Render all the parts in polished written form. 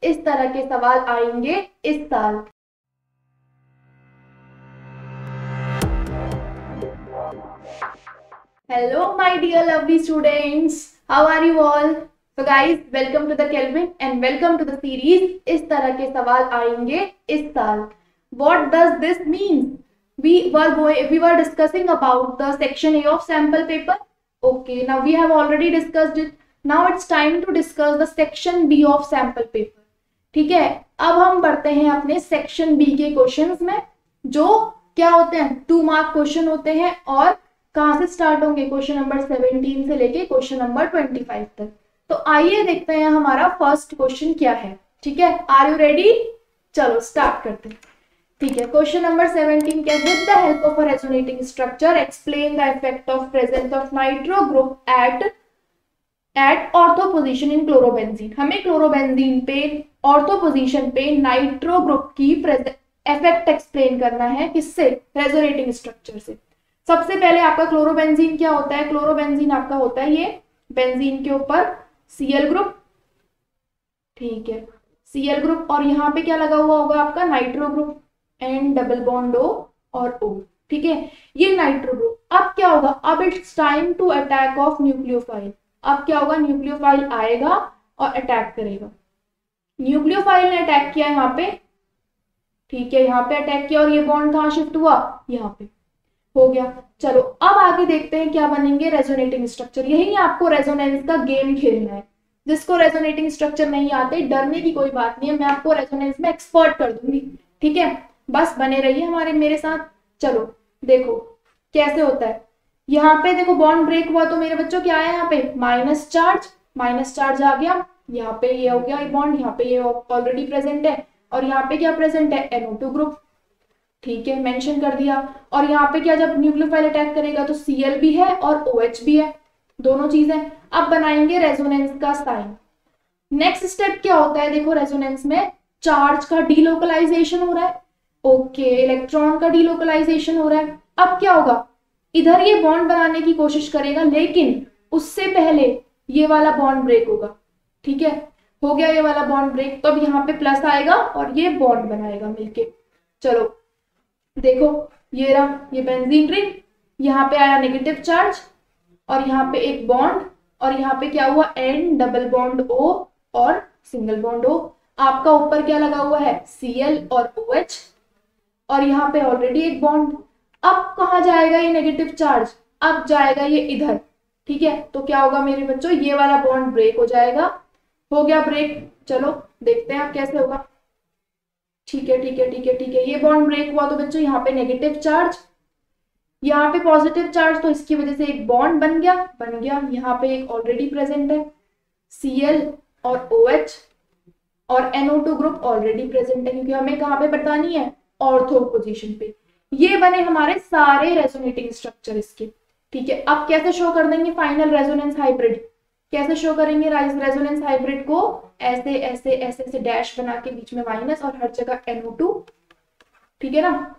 इस तरह के सवाल आएंगे इस साल। Hello my dear lovely students, how are you all? So guys, welcome to the Kelvin and welcome to the series इस तरह के सवाल आएंगे इस साल। What does this mean? We were discussing about the section A of sample paper. Okay, now we have already discussed it. Now it's time to discuss the section B of sample paper. ठीक है, अब हम बढ़ते हैं अपने section B के questions में, जो क्या होते हैं 2 मार्क क्वेश्चन होते हैं और कहां से स्टार्ट होंगे, क्वेश्चन नंबर 17 से लेके क्वेश्चन नंबर 25 तक। तो आइए देखते हैं हमारा फर्स्ट क्वेश्चन क्या है। ठीक है, आर यू रेडी? चलो स्टार्ट करते हैं। ठीक है, क्वेश्चन नंबर 17 क्या है? With the help of a resonating structure explain the effect of presence of nitro group at ortho position in chlorobenzene. हमें क्लोरोबेंजीन पे ऑर्थो पोजीशन पे नाइट्रो ग्रुप की इफेक्ट एक्सप्लेन करना है, किससे? रेजोनेटिंग स्ट्रक्चर से। सबसे पहले आपका क्लोरोबेंजीन क्या होता है? क्लोरोबेंजीन आपका होता है ये बेंजीन के ऊपर Cl ग्रुप। ठीक है, Cl ग्रुप, और यहाँ पे क्या लगा हुआ होगा आपका nitro group, N double bond O और O। ठीक है, ये नाइट्रो ग्रुप। अब क्या होगा? अब it's time to attack of nucleophile. अब क्या होगा? न्यूक्लियोफाइल आएगा और अटैक करेगा। न्यूक्लियोफाइल ने अटैक किया यहाँ पे, ठीक है, यहाँ पे अटैक किया और ये बॉन्ड कहाँ शिफ्ट हुआ? यहाँ पे हो गया। चलो अब आगे देखते हैं क्या बनेंगे रेजोनेटिंग स्ट्रक्चर। यही आपको रेजोनेंस का गेम खेलना है। जिसको रेजोनेटिंग स्ट्रक्चर नहीं आते, डरने की कोई बात नहीं है, मैं आपको रेजोनेंस में एक्सपर्ट कर दूंगी। ठीक है, बस बने रहिए मेरे साथ। चलो देखो कैसे होता है। यहाँ पे देखो बॉन्ड ब्रेक हुआ तो मेरे बच्चों क्या है? यहाँ पे माइनस चार्ज आ गया। यहाँ पे ये हो गया बॉन्ड, यहाँ पे ये ऑलरेडी प्रेजेंट है, और यहाँ पे क्या प्रेजेंट है? NO2 group. ठीक है, मेंशन कर दिया। और यहाँ पे क्या, जब न्यूक्लियोफाइल अटैक करेगा तो Cl भी है और OH भी है, दोनों चीजें। अब बनाएंगे रेजोनेंस का साइन। नेक्स्ट स्टेप क्या होता है? देखो रेजोनेंस में चार्ज का डीलोकलाइजेशन हो रहा है। ओके, इलेक्ट्रॉन का डीलोकलाइजेशन हो रहा है। अब क्या होगा? इधर ये बॉन्ड बनाने की कोशिश करेगा, लेकिन उससे पहले ये वाला बॉन्ड ब्रेक होगा। ठीक है, हो गया ये वाला बॉन्ड ब्रेक, तो अब यहाँ पे प्लस आएगा और ये बॉन्ड बनाएगा मिलके। चलो देखो, ये रहा ये बेंजीन रिंग, यहाँ पे आया नेगेटिव चार्ज और यहाँ पे एक बॉन्ड, और यहाँ पे क्या हुआ? N डबल बॉन्ड O और सिंगल बॉन्ड O। आपका ऊपर क्या लगा हुआ है? Cl और OH, और यहाँ पे ऑलरेडी एक बॉन्ड। अब कहाँ जाएगा ये नेगेटिव चार्ज? अब जाएगा ये इधर। ठीक है, तो क्या होगा मेरे बच्चों? ये वाला बॉन्ड ब्रेक हो जाएगा। हो गया ब्रेक। चलो देखते हैं अब कैसे होगा। ठीक है, ये बॉन्ड ब्रेक हुआ तो बच्चों यहाँ पे नेगेटिव चार्ज, यहाँ पे पॉजिटिव चार्ज, तो इसकी वजह से एक बॉन्ड बन गया। यहाँ पे एक ऑलरेडी प्रेजेंट है Cl और OH, और NO2 ग्रुप ऑलरेडी प्रेजेंट है, क्योंकि हमें कहाँ पे बतानी है? ऑर्थो पोजीशन पे। ये बने हमारे सारे रेजोनेटिंग स्ट्रक्चर इसके। ठीक है, अब कैसे शो कर देंगे फाइनल रेजोनेंस हाइब्रिड? कैसे शो करेंगे रेजोनेंस हाइब्रिड को? ऐसे ऐसे ऐसे ऐसे डैश बना के बीच में माइनस और हर जगह NO2। ठीक है ना,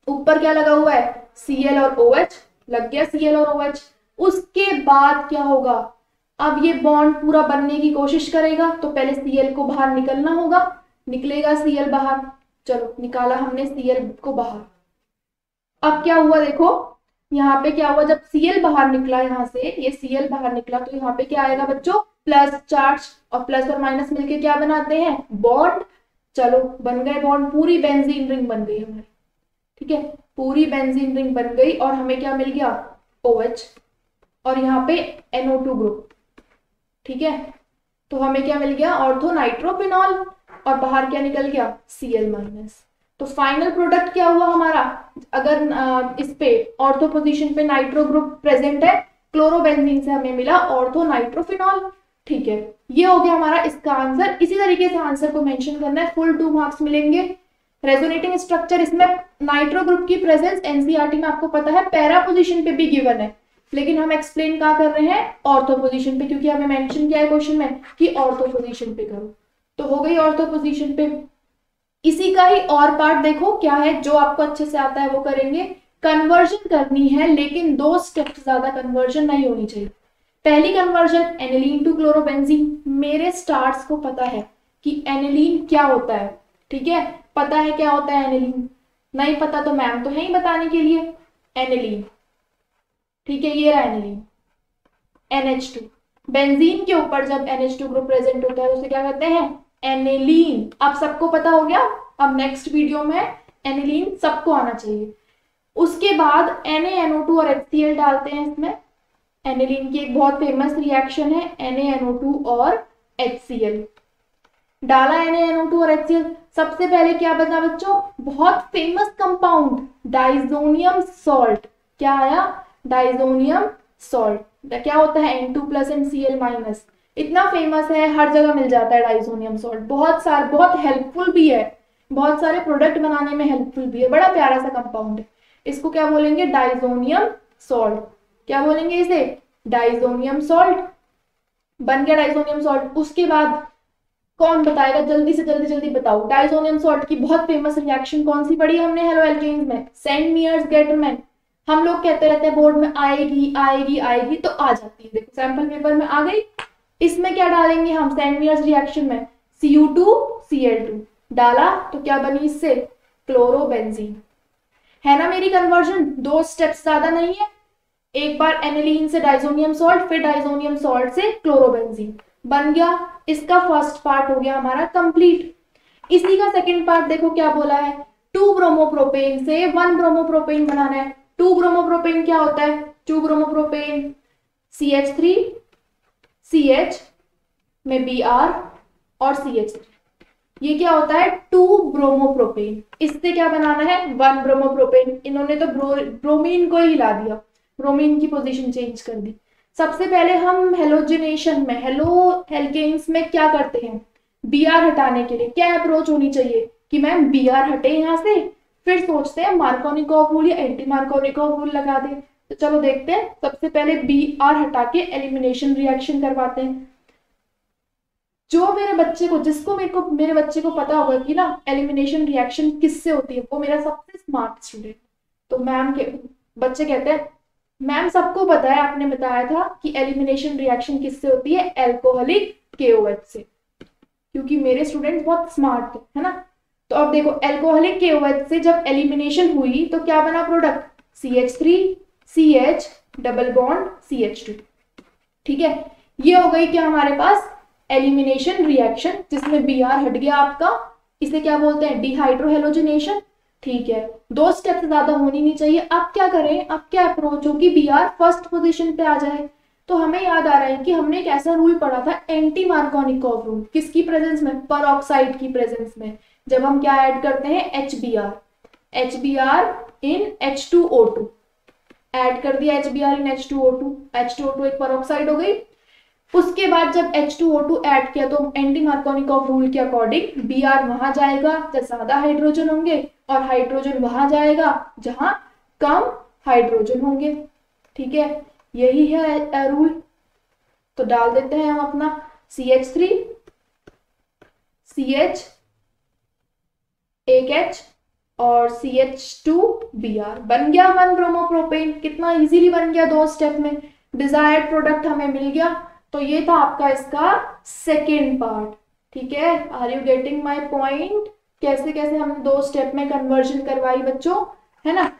ऊपर क्या लगा हुआ है? Cl और OH, लग गया Cl और OH। उसके बाद क्या होगा? अब ये बॉन्ड पूरा बनने की कोशिश करेगा, तो पहले Cl को बाहर निकलना होगा। निकलेगा Cl बाहर। चलो निकाला हमने Cl को बाहर। अब क्या हुआ? देखो यहाँ पे क्या हुआ? जब Cl बाहर निकला, यहाँ से ये Cl बाहर निकला, तो यहाँ पे क्या आएगा बच्चों? प्लस चार्ज, और प्लस और माइनस मिलके क्या बनाते हैं? बॉन्ड। चलो बन गए बॉन्ड, पूरी बेंजीन रिंग बन गई हमारी। ठीक है, पूरी बेंजीन रिंग बन गई, और हमें क्या मिल गया? OH, और यहाँ पे NO2 ग्रुप। ठीक है, तो हमें क्या मिल गया? ऑर्थो नाइट्रोफिनॉल, और बाहर क्या निकल गया? Cl minus. तो फाइनल प्रोडक्ट क्या हुआ हमारा? अगर इस पे ऑर्थो पोजीशन पे नाइट्रो ग्रुप प्रेजेंट है, क्लोरोबेंजीन से हमें मिला ऑर्थो नाइट्रोफिनॉल। ठीक है, ये हो गया हमारा इसका आंसर। इसी तरीके से आंसर को मेंशन करना है, फुल 2 मार्क्स मिलेंगे। रेजोनेटिंग स्ट्रक्चर, इसमें नाइट्रो ग्रुप की प्रेजेंस एनसीईआरटी में आपको पता है पैरा पोजीशन पे भी गिवन है, लेकिन हम एक्सप्लेन क्या कर रहे हैं? ऑर्थो पोजीशन पे, क्योंकि हमें मेंशन किया है क्वेश्चन में कि ऑर्थो पोजीशन पे करो। तो हो गई ऑर्थो पोजीशन पे। इसी का ही और पार्ट देखो क्या है, जो आपको अच्छे से आता है वो करेंगे। कन्वर्जन करनी है, लेकिन 2 स्टेप से ज्यादा कन्वर्जन नहीं होनी चाहिए। पहली कन्वर्जन एनिलीन टू क्लोरोबेंजीन। मेरे स्टार्स को पता है कि एनिलीन क्या होता है। ठीक है, पता है क्या होता है एनिलीन? नहीं पता तो मैम तो है ही बताने के लिए। एनिलीन, ठीक है, ये रहा एनिलीन, NH2। बेंजीन के ऊपर जब NH2 ग्रुप प्रेजेंट होता है उसे क्या कहते हैं? एनिलीन। अब सबको पता हो गया। अब नेक्स्ट वीडियो में एनिलीन सबको आना चाहिए। उसके बाद NaNO2 और HCl डालते हैं इसमें। एनिलीन की एक बहुत फेमस रिएक्शन है NaNO2 और HCl। डाला NaNO2 और HCl, सबसे पहले क्या बना बच्चों? बहुत फेमस कंपाउंड डाइजोनियम सॉल्ट। क्या आया? Diazonium salt. क्या होता है? N2+ and Cl-। इतना फेमस है, हर जगह मिल जाता है डाइजोनियम सॉल्ट। बहुत हेल्पफुल भी है, बहुत सारे प्रोडक्ट बनाने में हेल्पफुल भी है। बड़ा प्यारा सा कंपाउंड है। इसको क्या बोलेंगे? Diazonium salt. क्या बोलेंगे इसे? Diazonium salt. बन गया डाइजोनियम सॉल्ट। उसके बाद कौन बताएगा? जल्दी से जल्दी बताओ। डाइजोनियम सॉल्ट की बहुत फेमस रिएक्शन कौन सी पढ़ी हमने हेलो एल्केन्स में? Sandmeyer's Gattermann. हम लोग कहते रहते हैं बोर्ड में आएगी आएगी आएगी, तो आ जाती है। देखो सैंपल पेपर में आ गई। इसमें क्या डालेंगे हम सेंट मियर्स रिएक्शन में? Cu2Cl2 डाला तो क्या बनी इससे? क्लोरोबेंजीन। है ना मेरी कन्वर्जन? 2 स्टेप्स ज्यादा नहीं है। एक बार एनिलीन से डाइजोनियम सॉल्ट, फिर डाइजोनियम सॉल्ट से क्लोरोबेंजीन बन गया। इसका फर्स्ट पार्ट हो गया हमारा कंप्लीट। इसी का सेकंड पार्ट देखो क्या बोला है? 2 ब्रोमोप्रोपेन से 1 ब्रोमोप्रोपेन बनाना है। 2 ब्रोमोप्रोपेन क्या होता है? 2 ब्रोमोप्रोपेन CH3 CH में Br और CH3, ये क्या होता है? 2 ब्रोमोप्रोपेन। इससे क्या बनाना है? 1 ब्रोमोप्रोपेन। इन्होंने तो ब्रोमीन को ही हिला दिया, ब्रोमीन की पोजीशन चेंज कर दी। सबसे पहले हम हेलोजिनेशन में, हेलो एल्केन्स में क्या करते हैं? Br हटाने के लिए क्या अप्रोच होनी चाहिए कि मैम Br हटे यहां से, फिर सोचते हैं मार्कोनिकोव रूल या एंटी मार्कोनिकोव रूल लगा दें। तो चलो देखते हैं। सबसे पहले Br हटा के एलिमिनेशन रिएक्शन करवाते हैं। जो मेरे बच्चे को, जिसको मेरे बच्चे को पता होगा कि ना एलिमिनेशन रिएक्शन किससे होती है, वो मेरा सबसे स्मार्ट स्टूडेंट। तो मैम के बच्चे कहते हैं मैम सबको पता है, आपने बताया था कि एलिमिनेशन रिएक्शन किससे होती है? एल्कोहलिक KOH से, क्योंकि मेरे स्टूडेंट्स बहुत स्मार्ट है ना। तो अब देखो एल्कोहलिक KOH से जब एलिमिनेशन हुई तो क्या बना product? CH3 CH double bond CH2। ठीक है, ये हो गई क्या हमारे पास? एलिमिनेशन रिएक्शन, जिसमें Br हट गया आपका। इसे क्या बोलते हैं? डिहाइड्रोहेलोजिनेशन। ठीक है, 2 स्टेप से ज्यादा होनी नहीं चाहिए। अब क्या करें? अब क्या अप्रोच हो कि Br फर्स्ट पोजीशन पे आ जाए? तो हमें याद आ रहा है कि हमने एक ऐसा रूल पढ़ा था, एंटी मार्कोनिकोव रूल। किसकी प्रेजेंस में? परऑक्साइड की प्रेजेंस में। जब हम क्या ऐड करते हैं? HBr इन H2O2। ऐड कर दिया HBr इन H2O2। H2O2 एक परऑक्साइड हो गई। उसके बाद जब H2O2 ऐड किया तो एंटी मार्कोनिकोव रूल के अकॉर्डिंग Br वहां जाएगा जहां ज्यादा हाइड्रोजन होंगे, और हाइड्रोजन वहां जाएगा जहां कम हाइड्रोजन होंगे। ठीक है, यही है रूल। तो डाल देते हैं हम अपना CH3 CH एक H और CH2Br। बन गया 1 ब्रोमोप्रोपेन। कितना इजीली बन गया, 2 स्टेप में। डिजायर्ड प्रोडक्ट हमें मिल गया। तो ये था आपका इसका सेकेंड पार्ट। ठीक है, are you getting my point? कैसे कैसे हम 2 स्टेप में कन्वर्जन करवाई बच्चों, है ना।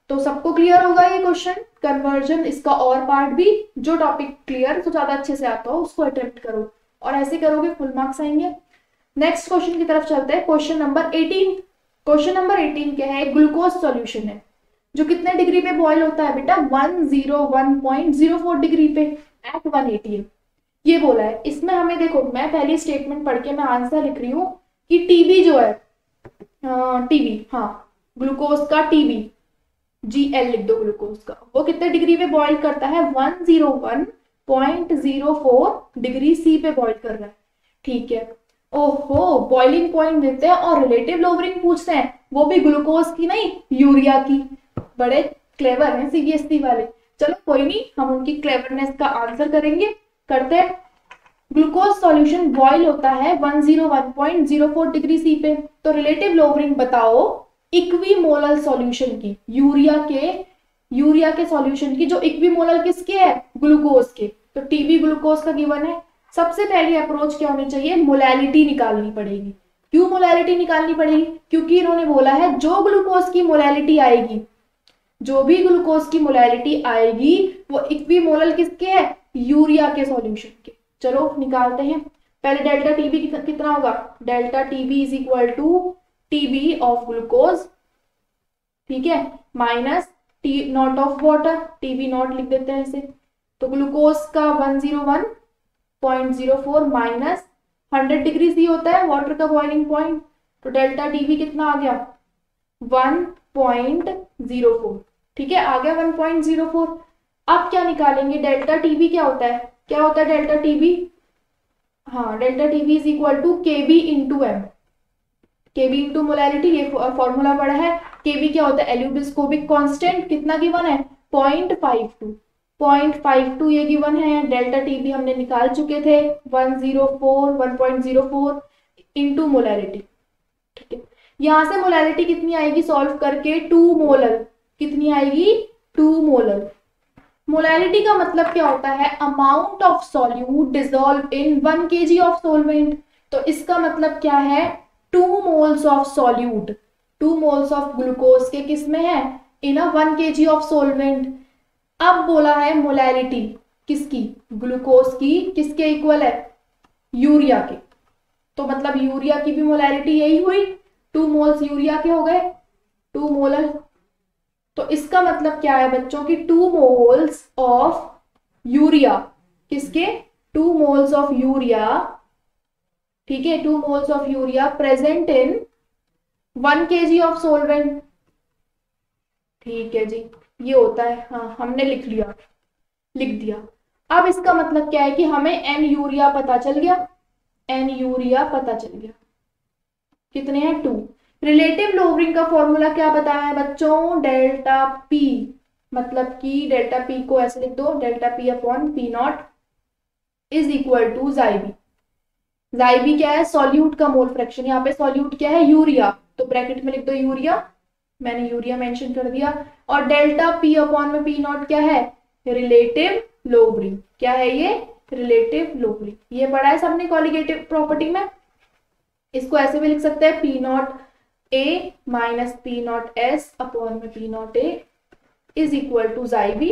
तो सबको क्लियर होगा ये क्वेश्चन कन्वर्जन, इसका और पार्ट भी। जो टॉपिक क्लियर तो ज्यादा अच्छे से आता हो उसको अटेम्प्ट करो, और ऐसे करोगे फुल मार्क्स आएंगे। नेक्स्ट क्वेश्चन की तरफ चलते हैं। Question number 18। क्वेश्चन नंबर 18 क्या है? ग्लूकोज सॉल्यूशन है जो कितने डिग्री पे बॉयल होता है बेटा? 101.04 डिग्री पे एट 180। ये बोला है। इसमें हमें देखो, मैं पहली स्टेटमेंट पढ़ के मैं आंसर लिख रही हूँ कि टीबी जो है, टीबी, हाँ ग्लूकोज का टीबी, GL लिख दो ग्लूकोज का, वो कितने डिग्री पे बॉईल करता है? 101.04 डिग्री C पे बॉईल कर रहा है। ठीक है, ओहो बॉइलिंग पॉइंट देते हैं और रिलेटिव लोवरिंग पूछते हैं, वो भी ग्लूकोज की नहीं यूरिया की। बड़े क्लेवर हैं CBSE वाले। चलो कोई नहीं, हम उनकी क्लेवरनेस का आंसर करेंगे, करते हैं। ग्लूकोज सॉल्यूशन बॉईल होता है 101.04 डिग्री C पे। तो रिलेटिव लोवरिंग बताओ इक्विमोलल सॉल्यूशन की, यूरिया के सॉल्यूशन की, जो इक्विमोलल किसके है? ग्लूकोज के। तो टीबी ग्लूकोज का गिवन है सबसे पहली अप्रोच क्या होनी चाहिए, मोलैलिटी निकालनी पड़ेगी। क्यों मोलैलिटी निकालनी पड़ेगी, क्योंकि इन्होंने बोला है जो ग्लूकोज की मोलैलिटी आएगी, जो भी ग्लूकोज की मोलैलिटी आएगी वो इक्विमोलल किसके है, यूरिया के सॉल्यूशन के। चलो निकालते हैं। पहले डेल्टा टीबी कितना होगा, delta TB is equal to TB of glucose, ठीक है, minus T naught of water, TB naught लिख देते हैं इसे। तो ग्लूकोज का 101.04 माइनस 100 डिग्री सी होता है वाटर का बॉइलिंग पॉइंट, तो डेल्टा टीबी कितना आ गया 1.04, ठीक है, आ गया 1.04। अब क्या निकालेंगे, डेल्टा टीबी क्या होता है, क्या होता है डेल्टा टीबी, हाँ delta TB is equal to KB into M, KB into molality, ये फॉर्मूला पड़ा है। केबी क्या होता है, एल्यूबिस्कोपिक कांस्टेंट, कितना गिवन है 0.52 ये गिवन है। डेल्टा टीबी हमने निकाल चुके थे 1.04 इंटू मोलैलिटी, ठीक है। यहां से मोलैलिटी कितनी आएगी सॉल्व करके, 2 मोलर, कितनी आएगी 2 मोलर। मोलैलिटी का मतलब क्या होता है, amount of solute dissolve in 1 kg of solvent. तो इसका मतलब क्या है, 2 moles of solute, 2 moles of glucose के किस में है, इन 1 kg ऑफ सोलवेंट। अब बोला है मोलैलिटी किसकी, ग्लूकोज की, किसके इक्वल है, यूरिया के। तो मतलब यूरिया की भी मोलैलिटी यही हुई, 2 मोल्स यूरिया के हो गए, 2 मोलर। तो इसका मतलब क्या है बच्चों की 2 मोल्स ऑफ यूरिया, किसके 2 मोल्स ऑफ यूरिया, ठीक है, 2 moles of urea present in 1 kg of solvent, ठीक है जी, ये होता है, हाँ हमने लिख लिया, लिख दिया। अब इसका मतलब क्या है कि हमें एन यूरिया पता चल गया, एन यूरिया पता चल गया, कितने हैं 2। रिलेटिव लोवरिंग का फॉर्मूला क्या बताया है बच्चों, डेल्टा पी, मतलब कि डेल्टा पी को ऐसे लिख दो, delta P upon P not is equal to chi B. Chi B क्या है, सॉल्यूट का मोल फ्रैक्शन, यहाँ पे सॉल्यूट क्या है यूरिया, तो ब्रैकेट में लिख दो यूरिया, मैंने यूरिया मेंशन कर दिया। और डेल्टा पी अपॉन में पी नॉट क्या है, रिलेटिव लोवरिंग, क्या है ये, रिलेटिव लोवरिंग, ये पढ़ा है सबने कॉलिगेटिव प्रॉपर्टी में। इसको ऐसे भी लिख सकते हैं, P not A minus P not S upon में P not A is equal to chi B,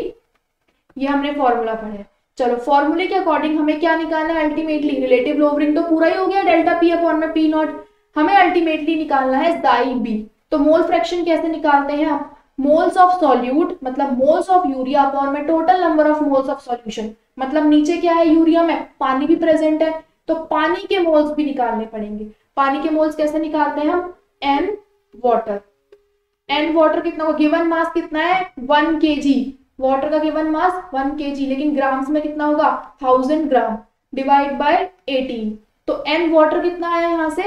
ये हमने फॉर्मूला पढ़ा है। चलो फॉर्मूले के अकॉर्डिंग हमें क्या निकालना है अल्टीमेटली, रिलेटिव लोवरिंग तो पूरा ही हो गया, डेल्टा पी अपॉन में पी नॉट, हमें अल्टीमेटली निकालना है जाइबी। तो मोल फ्रैक्शन कैसे निकालते हैं आप, मोल्स ऑफ सॉल्यूट मतलब मोल्स ऑफ यूरिया अपॉन में total number of moles of solution, मतलब नीचे क्या है यूरिया में पानी भी प्रेजेंट है, तो पानी के मोल्स भी निकालने पड़ेंगे। पानी के मोल्स कैसे निकालते हैं हम, एन वाटर, एन वाटर कितना होगा, गिवन मास कितना है 1 kg, वाटर का गिवन मास 1 kg, लेकिन ग्राम्स में कितना होगा 1000 ग्राम डिवाइड बाय 18, तो एन वाटर कितना आया यहाँ से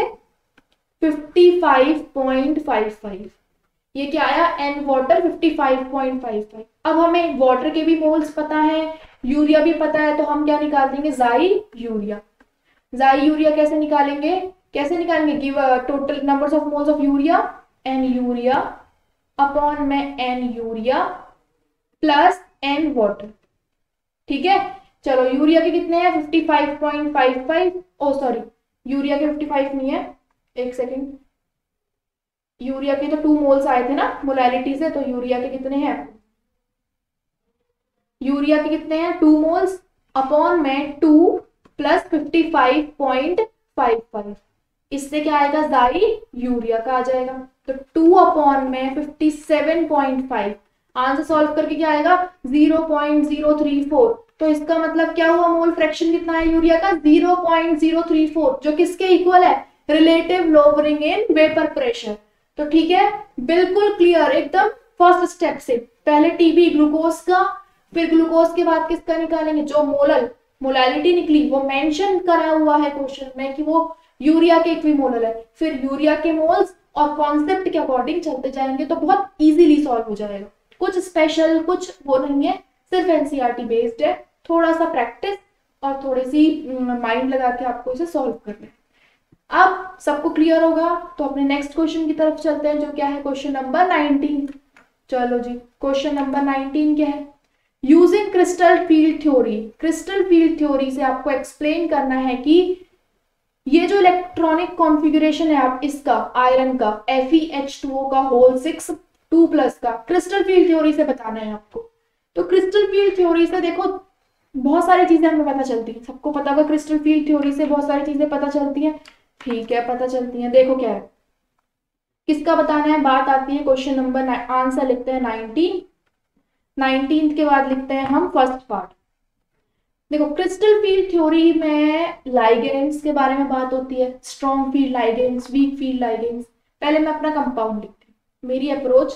55.55, ये क्या आया एन वाटर 55.55। अब हमें वाटर के भी मोल्स पता है, यूरिया भी पता है, तो हम क्या निकाल देंगे जाई यूरिया। जाई यूरिया कैसे निकालेंगे, कैसे निकालेंगे, give total numbers of moles of urea, n urea upon में n urea plus n water, ठीक है। चलो यूरिया के कितने हैं 55.55, ओ सॉरी यूरिया के 55 नहीं है, एक सेकेंड, यूरिया के तो 2 मोल्स आए थे ना मोलैलिटी से, तो यूरिया के कितने हैं, यूरिया के कितने हैं 2 मोल्स अपॉन में 2 प्लस 55.55, इससे क्या आएगा जाई यूरिया का आ जाएगा, तो 2 अपॉन में 57.5, आंसर सॉल्व करके क्या आएगा 0.034, तो इसका मतलब क्या हुआ मोल फ्रैक्शन कितना है यूरिया का 0.034, जो किसके इक्वल है, relative lowering in vapour pressure. तो ठीक है, बिल्कुल क्लियर एकदम फर्स्ट स्टेप से, पहले टीबी ग्लूकोज का, फिर ग्लूकोज के बाद किसका निकालेंगे, जो मोलैलिटी निकली वो मेंशन करा हुआ है क्वेश्चन में कि वो यूरिया के इक्विमोलर है, फिर यूरिया के मोल्स और कॉन्सेप्ट के अकॉर्डिंग चलते जाएंगे तो बहुत इजीली सॉल्व हो जाएगा, कुछ स्पेशल कुछ वो नहीं है, सिर्फ एनसीईआरटी बेस्ड है, थोड़ा सा प्रैक्टिस और थोड़ी सी माइंड लगा के आपको इसे सॉल्व करना है। अब सबको क्लियर होगा तो अपने नेक्स्ट क्वेश्चन की तरफ चलते हैं, जो क्या है क्वेश्चन नंबर 19। चलो जी, क्वेश्चन नंबर 19 क्या है, using crystal field theory, crystal field theory से आपको एक्सप्लेन करना है कि ये जो इलेक्ट्रॉनिक कॉन्फ़िगरेशन है आप इसका आयरन का FeH2O का होल 6 2+ का क्रिस्टल फील्ड थ्योरी से बताना है आपको। तो क्रिस्टल फील्ड थ्योरी से देखो बहुत सारी चीजें हमें पता चलती है, सबको पता होगा क्रिस्टल फील्ड थ्योरी से बहुत सारी चीजें पता चलती हैं। ठीक है, पता चलती हैं। देखो क्या है, किसका बताना है, बात आती है क्वेश्चन नंबर, आंसर लिखते हैं 19 के बाद लिखते हैं हम फर्स्ट पार्ट। देखो क्रिस्टल फील्ड थ्योरी में लाइगेंड्स के बारे में बात होती है, strong field ligands, weak field ligands. पहले मैं अपना कंपाउंड लिखती हूँ, मेरी अप्रोच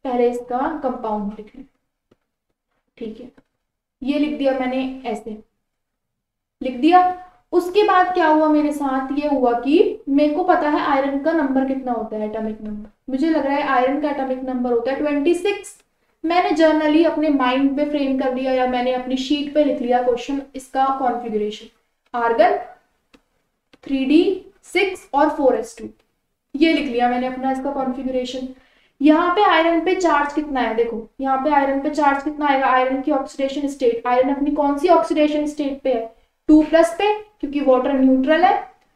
पहले इसका कंपाउंड लिख ली। ठीक है, ये लिख दिया मैंने, ऐसे लिख दिया। उसके बाद क्या हुआ मेरे साथ, ये हुआ कि मेरे को पता है आयरन का नंबर कितना होता है, एटॉमिक नंबर। मुझे लग रहा है आयरन का एटॉमिक नंबर होता है 26। मैंने जर्नली अपने माइंड पे फ्रेम कर लिया या मैंने अपनी शीट पे लिख लिया क्वेश्चन, इसका कॉन्फ़िगरेशन आर्गन 3d6 और 4s2, ये लिख लिया मैंने अपना इसका कॉन्फ़िगरेशन। यहाँ पे आयरन पे चार्ज कितना है, देखो यहाँ पे आयरन पे चार्ज कितना आएगा, आयरन की ऑक्सीडेशन स्टेट, आयरन अपनी कौन सी ऑक्सीडेशन स्टेट पे है, 2+ पे, क्योंकि वाटर न्यूट्रल है।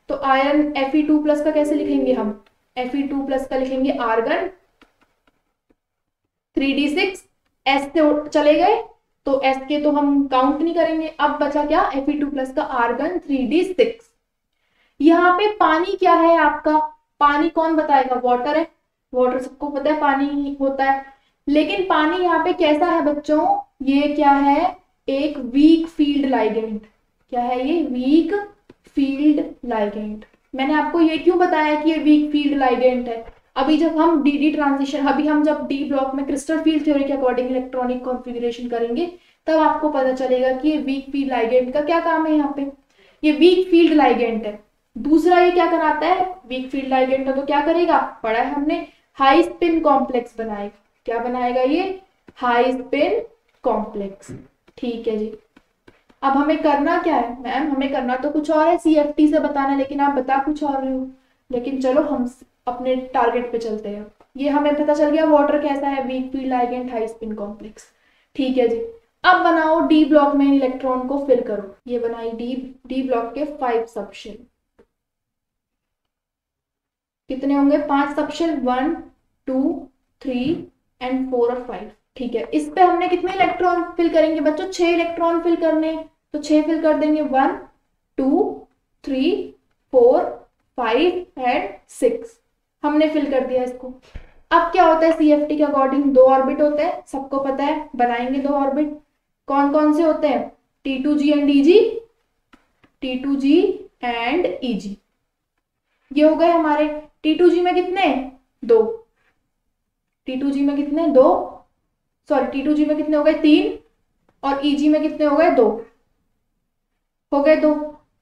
तो आयरन Fe2+ का कैसे लिखेंगे हम, Fe2+ का लिखेंगे आर्गन 3d6, S से चले गए तो S के तो हम काउंट नहीं करेंगे। अब बचा क्या, Fe2+ का आर्गन 3d6। यहाँ पे पानी क्या है आपका, पानी कौन बताएगा, वाटर है, वाटर सबको पता है पानी होता है। लेकिन पानी यहाँ पे कैसा है बच्चों, ये क्या है, एक वीक फील्ड लाइगेंड। क्या है ये, वीक फील्ड लाइगेंड। मैंने आपको ये क्यों बताया कि ये वीक फील्ड लाइगेंड है, अभी जब हम डी ट्रांजिशन, अभी हम जब डी ब्लॉक में क्रिस्टल फील्ड थ्योरी के अकॉर्डिंग इलेक्ट्रॉनिक कॉन्फ़िगरेशन करेंगे तब आपको पता चलेगा कि ये वीक फील्ड लाइगेंड का क्या काम है। यहाँ पे ये वीक फील्ड लाइगेंड है। दूसरा ये क्या कराता है, वीक फील्ड लाइगेंड है तो क्या करेगा, पढ़ा है हमने, हाई स्पिन कॉम्प्लेक्स बनाएगा। क्या बनाएगा ये, हाई स्पिन कॉम्प्लेक्स। ठीक है जी, अब हमें करना क्या है, मैम हमें करना तो कुछ और है, CFT से बताना, लेकिन आप बता कुछ और रहे हो। लेकिन चलो हम अपने टारगेट पे चलते हैं। ये हमें पता चल गया वाटर कैसा है, weak field ligand, high spin complex. ठीक है जी, अब बनाओ डी ब्लॉक में इलेक्ट्रॉन को फिल करो। ये बनाई डी ब्लॉक के 5 सबशेल। कितने होंगे, 5 सबशेल, 1 2 3 एंड 4 और 5। ठीक है, इस पे हमने कितने इलेक्ट्रॉन फिल करेंगे बच्चों, 6 इलेक्ट्रॉन फिल करने, तो 6 फिल कर देंगे, 1 2 3 4 5 एंड 6 हमने फिल कर दिया इसको। अब क्या होता है, CFT के अकॉर्डिंग 2 ऑर्बिट होते हैं, सबको पता है, बनाएंगे 2 ऑर्बिट। कौन कौन से होते हैं, T2G and EG, T2G and EG। ये हो गए हमारे। T2G में कितने, 2, T2G में कितने, 2, सॉरी T2G में कितने हो गए, 3, और EG में कितने हो गए, 2 हो गए, 2।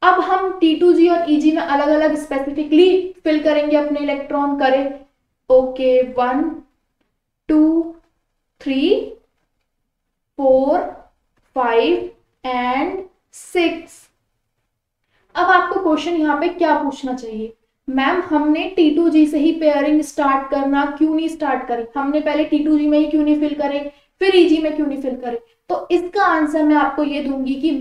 अब हम T2G और EG में अलग अलग स्पेसिफिकली फिल करेंगे अपने इलेक्ट्रॉन, करें, ओके, 1 2 3 4 5 एंड 6। अब आपको क्वेश्चन यहाँ पे क्या पूछना चाहिए, मैम हमने T2G से ही पेयरिंग स्टार्ट करना क्यों नहीं स्टार्ट करी, हमने पहले T2G में ही क्यों नहीं फिल करे, फिर EG में क्यों नहीं फिल करे। तो इसका आंसर मैं आपको ये दूंगी कि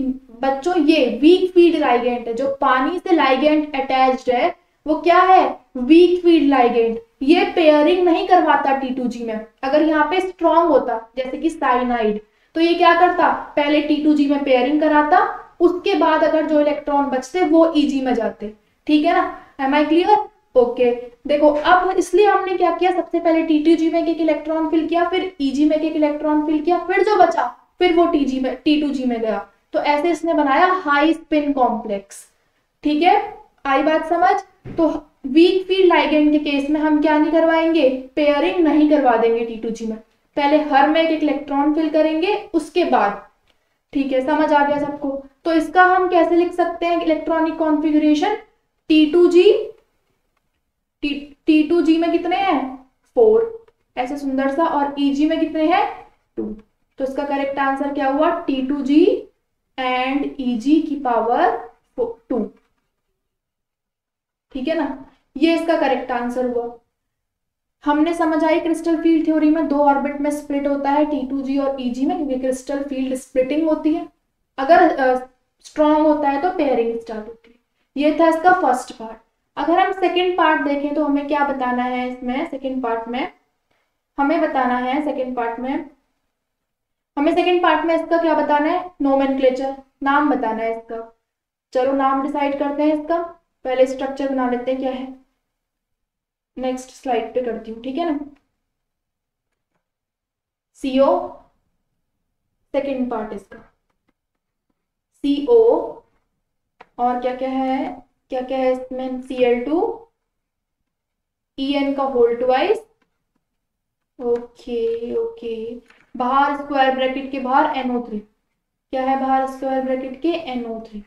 बच्चों ये वीक फील्ड लाइगेंड है, जो पानी से लाइगेंड अटैच्ड है वो क्या है, वीक फील्ड लाइगेंड। ये पेयरिंग नहीं करवाता T2G में। अगर यहाँ पे स्ट्रॉन्ग होता जैसे कि साइनाइड, तो ये क्या करता, पहले T2G में पेयरिंग कराता, उसके बाद अगर जो इलेक्ट्रॉन बचते वो EG में जाते। ठीक है ना, एम आई क्लियर, ओके। देखो अब इसलिए हमने क्या किया, सबसे पहले T2G में एक इलेक्ट्रॉन फिल किया, फिर EG में एक इलेक्ट्रॉन फिल किया, फिर जो बचा फिर वो T2G में गया। तो ऐसे इसने बनाया हाई स्पिन कॉम्प्लेक्स। ठीक है, आई बात समझ। तो वीक फील्ड लाइगेंड के केस में हम क्या नहीं करवाएंगे, पेयरिंग नहीं करवा देंगे T2G में, पहले हर में एक इलेक्ट्रॉन फिल करेंगे उसके बाद। ठीक है, समझ आ गया सबको। तो इसका हम कैसे लिख सकते हैं इलेक्ट्रॉनिक कॉन्फ़िगरेशन, T2G में कितने हैं, 4, ऐसे सुंदर सा, और EG में कितने हैं, 2। तो इसका करेक्ट आंसर क्या हुआ, T2G एंड EG की पावर 2। ठीक है ना, ये इसका करेक्ट आंसर हुआ। हमने समझ आई क्रिस्टल फील्ड थ्योरी में दो ऑर्बिट में स्प्लिट होता है T2G और EG में, क्योंकि क्रिस्टल फील्ड स्प्लिटिंग होती है। अगर स्ट्रॉन्ग होता है तो पेयरिंग स्टार्ट होती है। ये था इसका फर्स्ट पार्ट। अगर हम सेकेंड पार्ट देखें तो हमें क्या बताना है इसमें, सेकेंड पार्ट में हमें बताना है, सेकेंड पार्ट में इसका क्या बताना है, नोमेनक्लेचर, नाम बताना है इसका। चलो नाम डिसाइड करते हैं इसका, पहले स्ट्रक्चर बना लेते हैं क्या है, नेक्स्ट स्लाइड पे करती हूँ, ठीक है ना। CO, सेकेंड पार्ट इसका CO, और क्या क्या है इसमें, Cl2, En का होल ट्वाइस, ओके, बाहर स्क्वायर ब्रैकेट के बाहर NO3, क्या है बाहर स्क्वायर ब्रैकेट के, NO3।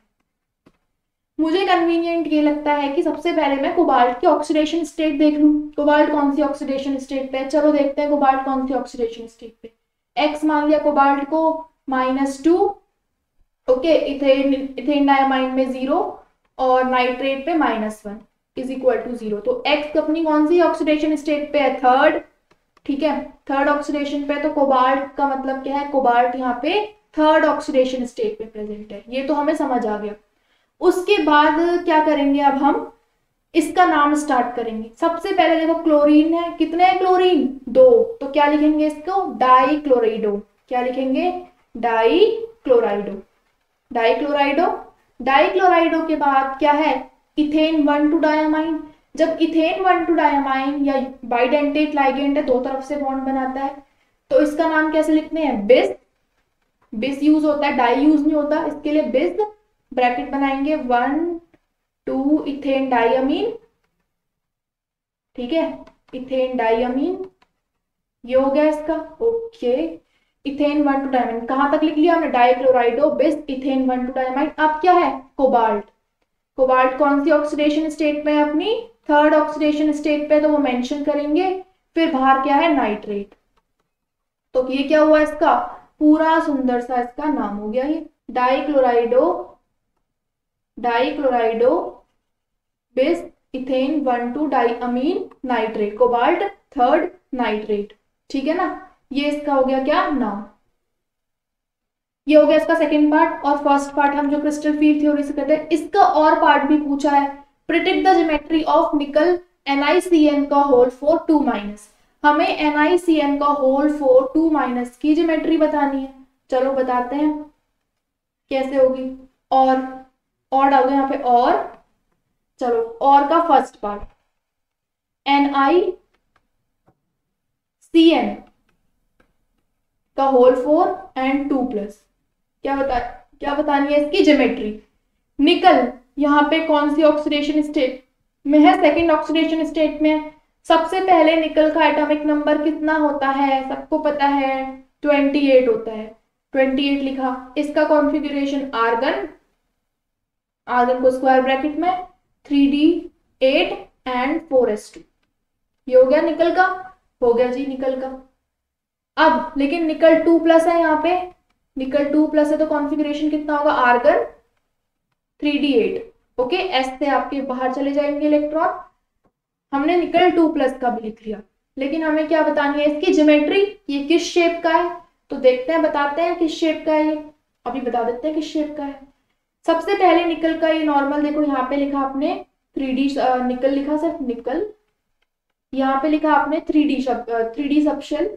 मुझे कन्वीनियंट ये लगता है कि सबसे पहले मैं कोबाल्ट की ऑक्सीडेशन स्टेट देख लूं। कोबाल्ट कौन सी ऑक्सीडेशन स्टेट पे है, चलो देखते हैं कोबाल्ट कौन सी ऑक्सीडेशन स्टेट पे। X मान लिया कोबाल्ट को -2, ओके, इथेन डायमाइन में 0 और नाइट्रेट पे -1 इज इक्वल टू 0। तो X अपनी कौन सी ऑक्सीडेशन स्टेट पे है, थर्ड, ठीक है, थर्ड ऑक्सीडेशन पे। तो कोबाल्ट का मतलब क्या है, कोबाल्ट यहाँ पे थर्ड ऑक्सीडेशन स्टेट पे प्रेजेंट है, ये तो हमें समझ आ गया। उसके बाद क्या करेंगे, अब हम इसका नाम स्टार्ट करेंगे। सबसे पहले देखो क्लोरीन है, कितने हैं क्लोरीन, 2, तो क्या लिखेंगे इसको, डाइक्लोराइडो, क्या लिखेंगे, डाइक्लोराइडो के बाद क्या है, इथेन 1 2 डायमाइन। जब इथेन 1 2 डायमाइन या बाइडेंटेट लाइगेंड है, दो तरफ से बॉन्ड बनाता है, तो इसका नाम कैसे लिखते हैं, बिस यूज होता है, डाई यूज नहीं होता, इसके लिए बिस, ब्रैकेट बनाएंगे 1 2 इथेन डाइअमीन, ठीक है, इथेन डाइअमीन, ये हो गया इसका, ओके। इथेन 1 2 डायमाइन कहां तक लिख लिया हमने, डाइक्लोराइडो बिस इथेन 1 2 डायमाइन। अब क्या है, कोबाल्ट कौन सी ऑक्सीडेशन स्टेट में है अपनी, थर्ड ऑक्सीडेशन स्टेट पे, तो वो मेंशन करेंगे। फिर बाहर क्या है, नाइट्रेट। तो ये क्या हुआ, इसका पूरा सुंदर सा इसका नाम हो गया ये, dichlorido bis ethane 1 2 diamine nitrate, cobalt third nitrate, ठीक है ना। ये इसका हो गया क्या, नाम। ये हो गया इसका सेकेंड पार्ट। और फर्स्ट पार्ट हम जो क्रिस्टल फील्ड थ्योरी से करते हैं, इसका और पार्ट भी पूछा है, प्रिडिक्ट द ज्योमेट्री ऑफ निकल NiCN का होल 4 2-। हमें NiCN का होल 4 2- की ज्योमेट्री बतानी है। चलो बताते हैं कैसे होगी। और डाल दो यहाँ पे, और चलो, और का फर्स्ट पार्ट NiCN का होल 4 एंड 2+, क्या बतानी है इसकी ज्योमेट्री। निकल यहाँ पे कौन सी ऑक्सीडेशन स्टेट में है, सेकंड ऑक्सीडेशन स्टेट में। सबसे पहले निकल का एटॉमिक नंबर कितना होता है, सबको पता है, 28 होता है, 28 लिखा। इसका कॉन्फ़िगरेशन आर्गन को स्क्वायर ब्रैकेट में 3d8 एंड 4s2, ये हो गया निकल का, हो गया जी निकल का। अब लेकिन निकल 2+ है, यहाँ पे निकल 2+ है, तो कॉन्फ़िगरेशन कितना होगा, आर्गन 3d8, ओके, एस से आपके बाहर चले जाएंगे इलेक्ट्रॉन। हमने निकल 2+ का भी लिख लिया, लेकिन हमें क्या बतानी है इसकी ज्योमेट्री, ये किस शेप का है। तो देखते हैं, बताते हैं किस शेप का है, ये अभी बता देते हैं किस शेप का है। सबसे पहले निकल का ये नॉर्मल, देखो यहाँ पे लिखा आपने 3D निकल लिखा, सिर्फ निकल, यहाँ पे लिखा आपने 3D सबशेल,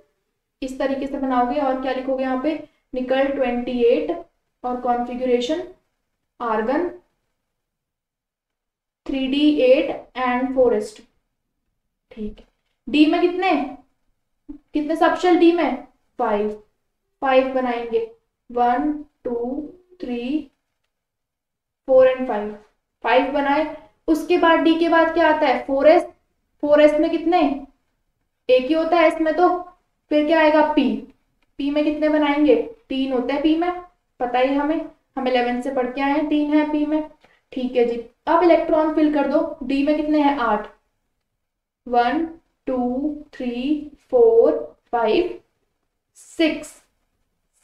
इस तरीके से बनाओगे। और क्या लिखोगे यहाँ पे, निकल 28 और configuration argon 3d8 and 4s2, ठीक है। डी में कितने सबशेल, डी में 5 बनाएंगे, 1 2 3 4 एंड 5 बनाए। उसके बाद डी के बाद क्या आता है, 4s में कितने, एक ही होता है एस में, तो फिर क्या आएगा, पी में कितने बनाएंगे, 3 होते हैं पी में, पता ही हम 11 से पढ़ के आए हैं, 3 है पी में, ठीक है जी। अब इलेक्ट्रॉन फिल कर दो, डी में कितने हैं, 8, 1 2 3 4 5 6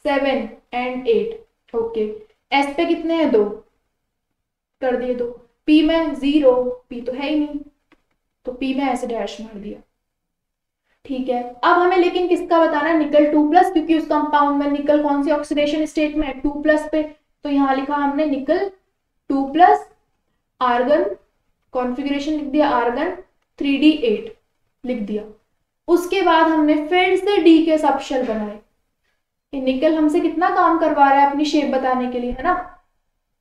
7 एंड 8, ओके। एस पे कितने हैं, 2 कर दिए, 2। पी में 0, पी तो है ही नहीं, तो पी में ऐसे डैश मार दिया, ठीक है, अब हमें लेकिन किसका बताना है, निकल 2+, क्योंकि उस कंपाउंड में निकल कौन सी ऑक्सीडेशन स्टेट में है, 2+ पे। तो यहाँ लिखा हमने निकल 2+, आर्गन कॉन्फ़िगरेशन लिख दिया, आर्गन 3D8 लिख दिया। उसके बाद हमने फिर से डी के सबशेल बनाए। ये निकल हमसे कितना काम करवा रहा है अपनी शेप बताने के लिए, है ना,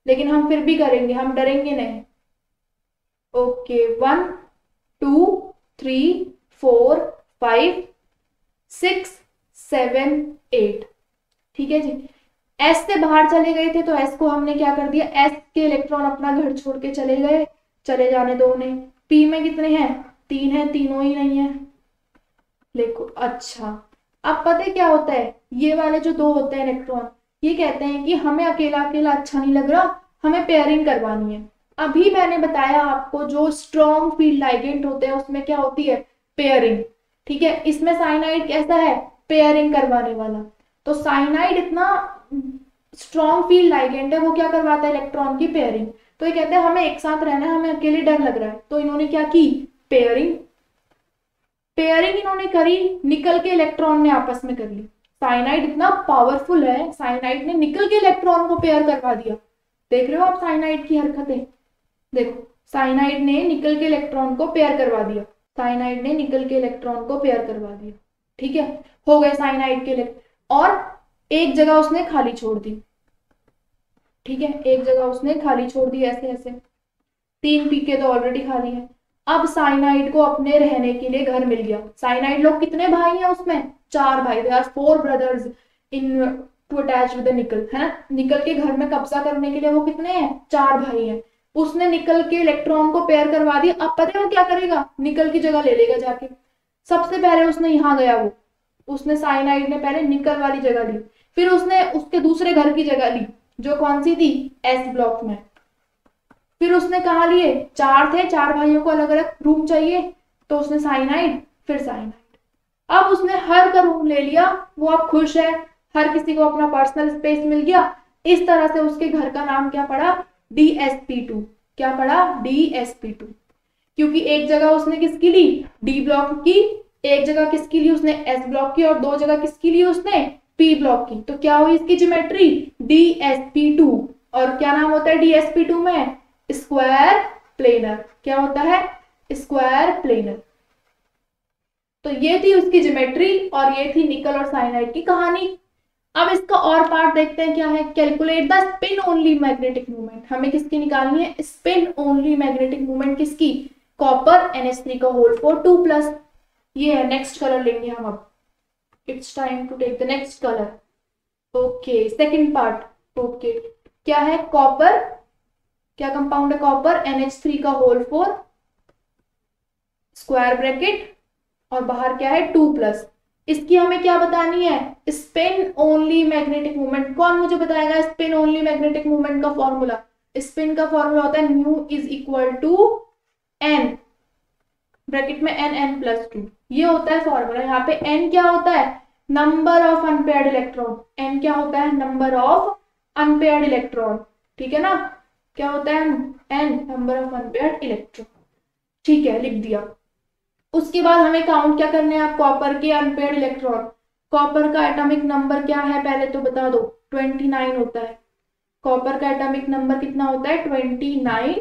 लेकिन हम फिर भी करेंगे, हम डरेंगे नहीं। ओके, 1 2 3 4 5 6 7 8, ठीक है जी। एस से बाहर चले गए थे तो एस को हमने क्या कर दिया, एस के इलेक्ट्रॉन अपना घर छोड़ के चले गए, चले जाने दो उन्हें। पी में कितने हैं, 3 है, तीनों ही नहीं है, देखो। अच्छा, अब पता है क्या होता है, ये वाले जो 2 होते हैं इलेक्ट्रॉन, ये कहते हैं कि हमें अकेला अकेला अच्छा नहीं लग रहा, हमें पेयरिंग करवानी है। अभी मैंने बताया आपको जो स्ट्रॉन्ग फील्ड लाइगेंड होते हैं उसमें क्या होती है, पेयरिंग, ठीक है। इसमें साइनाइड कैसा है, पेयरिंग करवाने वाला। तो साइनाइड इतना स्ट्रॉन्ग फील्ड लाइगेंड है, वो क्या करवाता है, इलेक्ट्रॉन की पेयरिंग। तो ये कहते हैं हमें एक साथ रहना है, हमें अकेले डर लग रहा है, तो इन्होंने क्या की, पेयरिंग। पेयरिंग इन्होंने करी, निकल के इलेक्ट्रॉन ने आपस में कर ली। साइनाइड इतना पावरफुल है, साइनाइड ने निकल के इलेक्ट्रॉन को पेयर करवा दिया। देख रहे हो आप साइनाइड की हरकतें, देखो, साइनाइड ने निकल के इलेक्ट्रॉन को पेयर करवा दिया, साइनाइड ने निकल के इलेक्ट्रॉन को पेयर करवा दिया, ठीक है, हो गए साइनाइड के और एक जगह उसने खाली छोड़ दी, ठीक है, एक जगह उसने खाली छोड़ दी, ऐसे ऐसे 3 पीके तो ऑलरेडी खाली है। अब साइनाइड को अपने रहने के लिए घर मिल गया। साइनाइड लोग कितने भाई हैं उसमें, 4 भाई, they are 4 brothers in to attach with nickel, है ना। निकल के घर में कब्जा करने के लिए वो कितने हैं, 4 भाई हैं। उसने निकल के इलेक्ट्रॉन को पेयर करवा दिया। अब पता है वो क्या करेगा, निकल की जगह ले लेगा जाके। सबसे पहले उसने यहाँ गया, वो उसने साइनाइड ने पहले निकल वाली जगह ली, फिर उसने उसके दूसरे घर की जगह ली जो कौन सी थी, एस ब्लॉक में। फिर उसने कहा लिए, 4 थे, 4 भाइयों को अलग अलग रूम चाहिए, तो उसने साइनाइड, फिर साइनाइड। अब उसने हर का रूम ले लिया, वो अब खुश है, हर किसी को अपना पर्सनल स्पेस मिल गया। इस तरह से उसके घर का नाम क्या पड़ा, DsP2। क्या पड़ा, DsP2, क्योंकि एक जगह उसने किसकी ली, डी ब्लॉक की, एक जगह किसकी ली उसने, एस ब्लॉक की, और 2 जगह किसकी ली उसने, पी ब्लॉक की। तो क्या हुई इसकी ज्योमेट्री, DsP2। और क्या नाम होता है DsP2 में, स्क्वायर प्लेनर। क्या होता है, स्क्वायर प्लेनर। तो ये थी उसकी ज्योमेट्री और ये थी निकल और साइनाइड की कहानी। अब इसका और पार्ट देखते हैं क्या है, calculate the spin only magnetic movement. हमें किसकी निकालनी है, स्पिन ओनली मैग्नेटिक मूवमेंट किसकी, कॉपर NH3 का होल फॉर 2+। ये है, नेक्स्ट कलर लेंगे हम अब, it's time to take the next colour. Okay, second part. Okay, क्या है, कॉपर, क्या कंपाउंड है, कॉपर NH3 का होल फॉर स्क्वायर ब्रैकेट और बाहर क्या है 2+। इसकी हमें क्या बतानी है, स्पिन ओनली मैग्नेटिक मूवमेंट। कौन मुझे बताएगा स्पिन ओनली मैग्नेटिक मूवमेंट का फॉर्मूला। स्पिन का फॉर्मूला होता है mu is equal to n, bracket में n+2, ये होता है फॉर्मूला। यहाँ पे n क्या होता है, number of unpaired electron. n क्या होता है, नंबर ऑफ अनपेयर्ड इलेक्ट्रॉन, ठीक है ना। क्या होता है n, number of unpaired electron, ठीक है, लिख दिया। उसके बाद हमें काउंट क्या करने हैं, कॉपर के अनपेयर्ड इलेक्ट्रॉन। कॉपर का एटॉमिक नंबर क्या है पहले तो बता दो, 29 होता है। कॉपर का एटॉमिक नंबर कितना होता है, 29।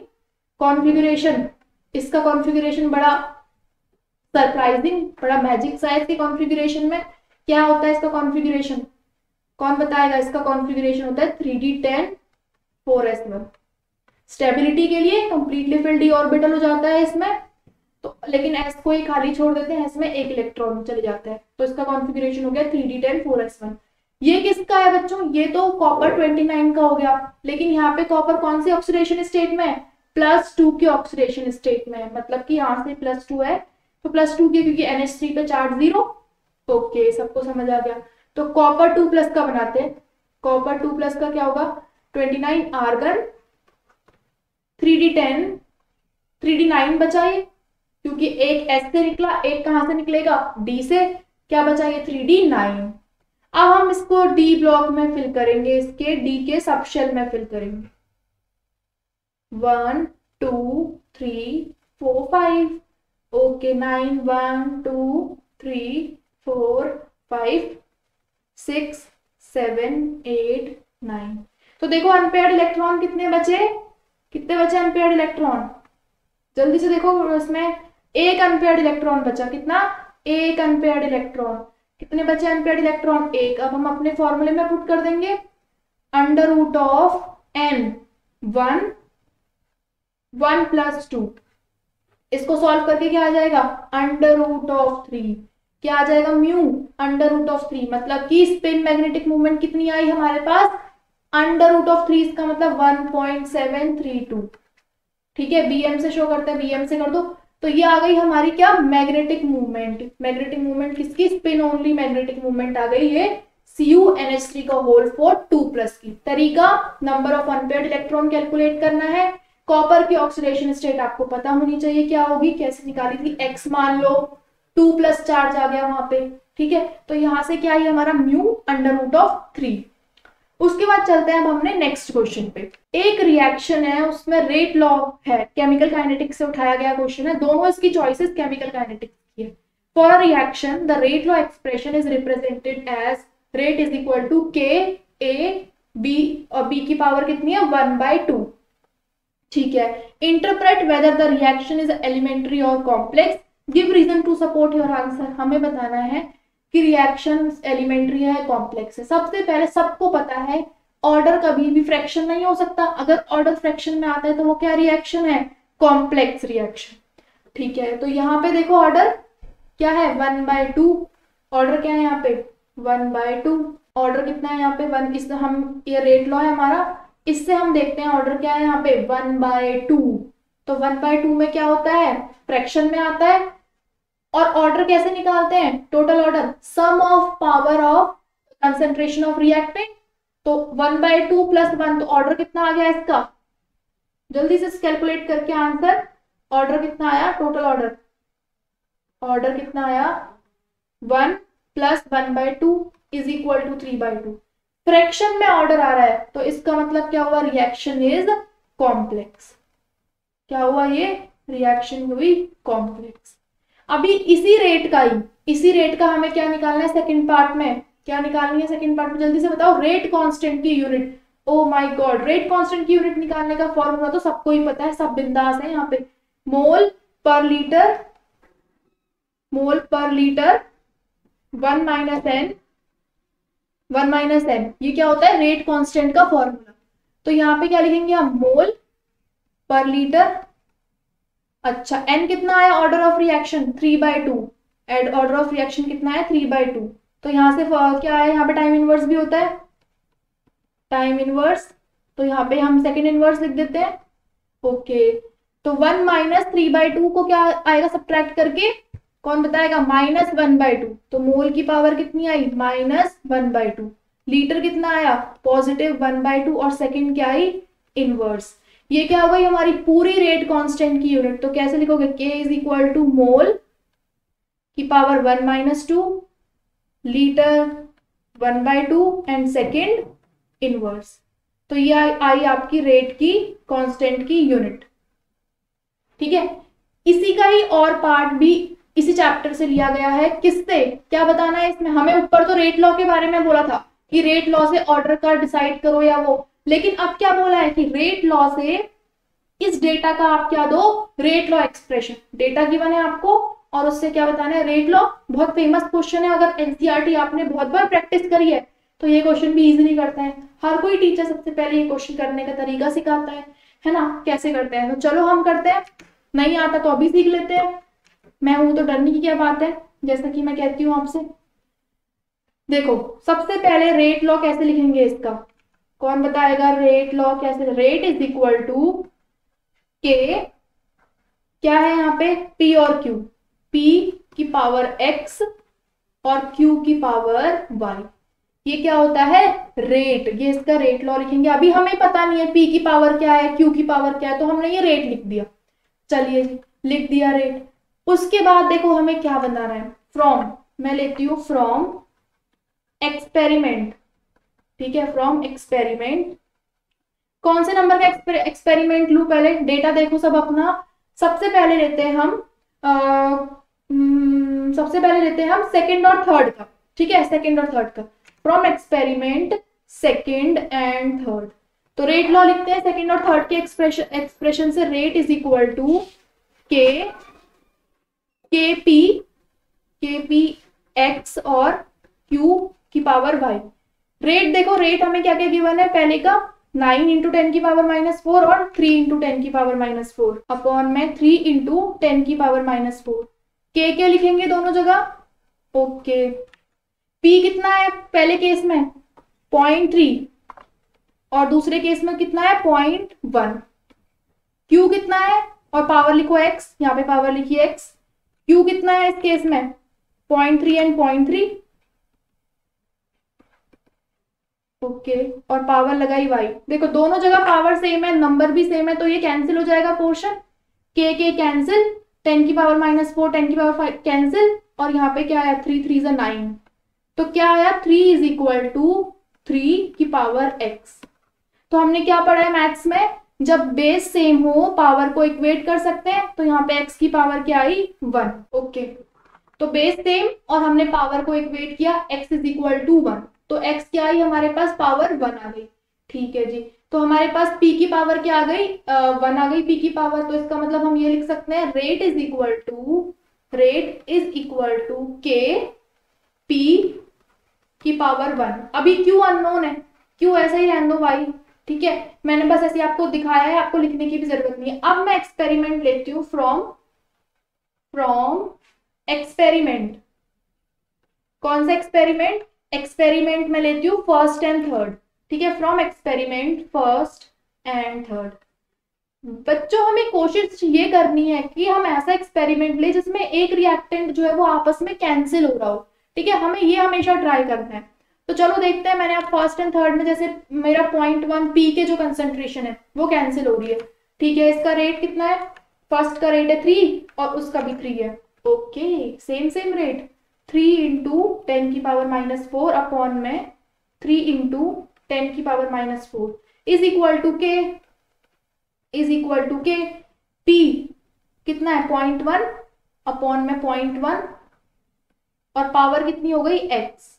कॉन्फ़िगरेशन, इसका कॉन्फ़िगरेशन बड़ा सरप्राइजिंग, बड़ा मैजिक सा है इसके कॉन्फ़िगरेशन में। क्या होता है इसका कॉन्फ़िगरेशन, कौन बताएगा। इसका कॉन्फ़िगरेशन होता है 3D10 4s1। स्टेबिलिटी के लिए कंप्लीटली फिल्ड d ऑर्बिटल हो जाता है इसमें, तो लेकिन एस को ही खाली छोड़ देते हैं, इसमें एक इलेक्ट्रॉन चले जाता है, तो इसका कॉन्फ़िगरेशन हो गया 3D10 4s1। ये किसका है बच्चों, ये तो कॉपर 29 का हो गया, लेकिन यहाँ पे कॉपर कौन सी ऑक्सीडेशन स्टेट में है, +2 की ऑक्सीडेशन स्टेट में है, मतलब कि यहाँ से +2 है तो +2 की, क्योंकि NH3 पे चार्ज 0। ओके, सबको समझ आ गया। तो कॉपर 2+ का बनाते हैं। कॉपर 2+ का क्या होगा, 29 आर्गन, 3D10, 3D9 बचा ये, क्योंकि एक S से निकला, एक कहां से निकलेगा, D से। क्या बचा ये 3D9। अब हम इसको D ब्लॉक में फिल करेंगे, इसके D के सबशेल में फिल करेंगे। 1 2 3 4 5। ओके, 9 1 2 3 4 5 6 7 8 9। तो देखो अनपेयर्ड इलेक्ट्रॉन कितने बचे अनपेयर्ड इलेक्ट्रॉन, जल्दी से देखो। इसमें एक अनपेयर्ड इलेक्ट्रॉन बचा, कितना, एक अनपेयर्ड इलेक्ट्रॉन। कितने बचे अनपेयर्ड इलेक्ट्रॉन, एक। अब हम अपने फॉर्मूले में पुट कर देंगे अंडर रूट ऑफ n 1 1 + 2। इसको सॉल्व करके क्या आ जाएगा, अंडर रूट ऑफ 3। क्या आ जाएगा, म्यू अंडर रूट ऑफ 3। मतलब कि स्पिन मैग्नेटिक मूवमेंट कितनी आई हमारे पास, अंडर रूट ऑफ 3, इसका मतलब 1.732। ठीक है, bm से शो करते हैं, bm से कर दो। तो ये आ गई हमारी क्या, मैग्नेटिक मूवमेंट किसकी, स्पिन ओनली मैग्नेटिक मूवमेंट आ गई है CuNH3 का होल फॉर 2+ की। तरीका, number of unpaired electron calculate करना है। कॉपर की ऑक्सीडेशन स्टेट आपको पता होनी चाहिए क्या होगी, कैसे निकाली थी, x मान लो, 2+ चार्ज आ गया वहां पे। ठीक है, तो यहां से क्या है हमारा म्यू अंडर रूट ऑफ 3। उसके बाद चलते हैं अब हमने नेक्स्ट क्वेश्चन पे। एक रिएक्शन है, उसमें रेट लॉ है, केमिकल काइनेटिक्स से उठाया गया क्वेश्चन है। दोनों इसकी चॉइसेस केमिकल काइनेटिक्स की है। For a reaction the rate law expression is represented as rate is equal to K A B, और बी की पावर कितनी है, 1/2। ठीक है, interpret whether the reaction is elementary और complex, give reason to support your answer. हमें बताना है कि रिएक्शन एलिमेंट्री है, कॉम्प्लेक्स है। सबसे पहले सबको पता है ऑर्डर कभी भी फ्रैक्शन नहीं हो सकता। अगर ऑर्डर फ्रैक्शन में आता है तो वो क्या रिएक्शन है, कॉम्प्लेक्स रिएक्शन। ठीक है, तो यहाँ पे देखो ऑर्डर क्या है, 1/2। ऑर्डर क्या है यहाँ पे, 1/2। ऑर्डर कितना है यहाँ पे, 1। इससे हम, ये रेट लॉ है हमारा, इससे हम देखते हैं ऑर्डर क्या है यहाँ पे, 1/2। तो 1/2 में क्या होता है, फ्रैक्शन में आता है। और ऑर्डर कैसे निकालते हैं, total order, sum of power of concentration of reactant. तो 1/2 + 1, तो ऑर्डर कितना आ गया इसका, जल्दी से कैलकुलेट करके आंसर। ऑर्डर कितना आया, टोटल ऑर्डर कितना आया, 1 + 1/2 इज इक्वल टू 3/2। फ्रैक्शन में ऑर्डर आ रहा है, तो इसका मतलब क्या हुआ, रिएक्शन इज कॉम्प्लेक्स। क्या हुआ, ये रिएक्शन हुई कॉम्प्लेक्स। अभी इसी रेट का हमें क्या निकालना है सेकंड पार्ट में, क्या निकालनी है सेकंड पार्ट में, जल्दी से बताओ। रेट कांस्टेंट की unit, oh my God, rate constant की यूनिट निकालने का फॉर्मूला तो सबको ही पता है, सब बिंदास है यहाँ पे। मोल पर लीटर 1 - n, ये क्या होता है, रेट कांस्टेंट का फॉर्मूला। तो यहाँ पे क्या लिखेंगे हम, मोल पर लीटर। अच्छा, n कितना आया, order of reaction 3/2, add order of reaction कितना है, 3/2। तो यहाँ से क्या है, यहाँ पे टाइम इनवर्स भी होता है, टाइम इनवर्स। तो यहाँ पे हम सेकंड इनवर्स लिख देते हैं। ओके, तो 1 - 3/2 को क्या आएगा सब्ट्रैक्ट करके, कौन बताएगा, -1/2। तो मोल की पावर कितनी आई, -1/2। लीटर कितना आया, +1/2, और सेकंड क्या आई, इनवर्स। ये क्या हो गई हमारी पूरी रेट कांस्टेंट की यूनिट। तो कैसे लिखोगे, K इज इक्वल टू मोल की power 1 - 2, litre 1/2, and second inverse. तो ये आई आपकी रेट की कांस्टेंट की यूनिट। ठीक है, इसी का ही और पार्ट भी इसी चैप्टर से लिया गया है। किससे, क्या बताना है इसमें हमें, ऊपर तो रेट लॉ के बारे में बोला था कि रेट लॉ से ऑर्डर का डिसाइड करो या वो, लेकिन अब क्या बोला है कि रेट लॉ से इस डेटा का आप क्या दो, rate law expression. Data given है आपको और उससे क्या बताना है, रेट लॉ। बहुत फेमस क्वेश्चन है, अगर एनसीईआरटी आपने बहुत बार प्रैक्टिस करी है तो ये क्वेश्चन भी इजीली करते हैं। हर कोई टीचर सबसे पहले ये क्वेश्चन करने का तरीका सिखाता है ना, कैसे करते हैं। तो चलो हम करते हैं, नहीं आता तो अभी सीख लेते हैं। मैं हूं तो डरने की क्या बात है, जैसा कि मैं कहती हूँ आपसे। देखो सबसे पहले रेट लॉ कैसे लिखेंगे इसका, कौन बताएगा, रेट लॉ कैसे, रेट इज इक्वल टू के, क्या है यहाँ पे, P और Q, P की पावर X और Q की पावर Y। ये क्या होता है, रेट। ये इसका रेट लॉ लिखेंगे। अभी हमें पता नहीं है P की पावर क्या है, Q की पावर क्या है, तो हमने ये रेट लिख दिया। चलिए लिख दिया रेट। उसके बाद देखो हमें क्या बनाना है, फ्रॉम, मैं लेती हूं फ्रॉम एक्सपेरिमेंट। ठीक है, फ्रॉम एक्सपेरिमेंट। कौन से नंबर का एक्सपेरिमेंट लू, पहले डेटा देखो सब अपना। सबसे पहले लेते हैं हम सबसे पहले लेते हैं हम सेकंड और थर्ड का, ठीक है, सेकंड और थर्ड का, from experiment second and third. तो रेट लॉ लिखते हैं सेकंड और थर्ड के एक्सप्रेशन से, रेट इज इक्वल टू के पी एक्स और क्यू की पावर वाई। रेट देखो, रेट हमें क्या क्या गिवन है, पहले का 9 इंटू 10 की पावर -4 और 3 इंटू 10 की पावर -4 अपॉन में 3 इंटू 10 की पावर -4। के लिखेंगे दोनों जगह, ओके। पी कितना है पहले केस में 0.3 और दूसरे केस में कितना है 0.1। क्यू कितना है और पावर लिखो x, यहाँ पे पावर लिखिए x। क्यू कितना है इस केस में 0.3 एंड 0.3, ओके, और पावर लगाई y। देखो दोनों जगह पावर सेम है, नंबर भी सेम है, तो ये कैंसिल हो जाएगा पोर्शन, के कैंसिल, 10 की पावर -4 10 की पावर 5 कैंसिल, और यहाँ पे क्या आया 3 3 is 9, तो क्या आया 3 इज इक्वल टू 3 की पावर x। तो हमने क्या पढ़ा है मैथ्स में, जब बेस सेम हो पावर को इक्वेट कर सकते हैं, तो यहाँ पे x की पावर क्या आई 1, ओके। तो बेस सेम और हमने पावर को इक्वेट किया, x इज इक्वल टू 1, तो x क्या आई हमारे पास पावर 1 आ गई, ठीक है जी। तो हमारे पास p की पावर क्या आ गई 1 आ गई p की पावर, तो इसका मतलब हम ये लिख सकते हैं रेट इज इक्वल टू के p की पावर 1। अभी q अननोन है, q ऐसा ही रहने दो भाई, ठीक है, मैंने बस ऐसे आपको दिखाया है, आपको लिखने की भी जरूरत नहीं है। अब मैं एक्सपेरिमेंट लेती हूँ फ्रॉम एक्सपेरिमेंट। कौन सा एक्सपेरिमेंट, एक्सपेरिमेंट में लेती हूँ फर्स्ट एंड थर्ड, ठीक है, from experiment first and third. बच्चों हमें कोशिश ये करनी है कि हम ऐसा एक्सपेरिमेंट ले जिसमें एक रिएक्टेंट जो है वो आपस में कैंसिल हो रहा हो, ठीक है, हमें ये हमेशा ट्राई करना है। तो चलो देखते हैं, मैंने अब फर्स्ट एंड थर्ड में जैसे मेरा 0.1 पी के जो कंसंट्रेशन है वो कैंसिल हो रही है, ठीक है, इसका रेट कितना है, फर्स्ट का रेट है 3 और उसका भी 3 है, ओके, सेम रेट 3 इंटू 10 की पावर -4 अपॉन में 3 इंटू 10 की पावर -4 इज इक्वल टू के पी कितना है 0.1 अपॉन में 0.1 और पावर कितनी हो गई x।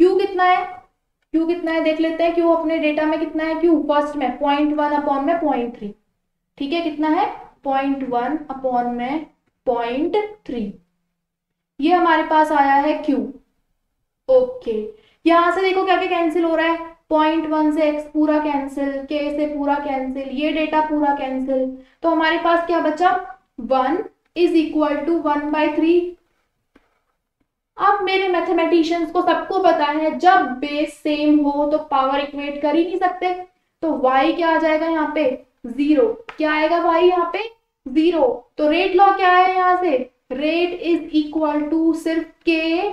क्यू कितना है देख लेते हैं, क्यू अपने डेटा में कितना है, क्यू फर्स्ट में 0.1 अपॉन में 0.3, ठीक है, कितना है 0.1 अपॉन में 0.3, ये हमारे पास आया है क्यू, ओके। यहां से देखो क्या क्या कैंसिल हो रहा है, 0.1 से x पूरा कैंसिल, k से पूरा कैंसिल, ये डेटा पूरा कैंसिल, तो हमारे पास क्या बचा 1 इज इक्वल टू 1/3। अब मेरे मैथमेटिशियंस को सबको पता है जब बेस सेम हो तो पावर इक्वेट कर ही नहीं सकते, तो y क्या आ जाएगा यहाँ पे 0, क्या आएगा y यहाँ पे 0। तो रेट लॉ क्या है यहाँ से, रेट इज इक्वल टू सिर्फ के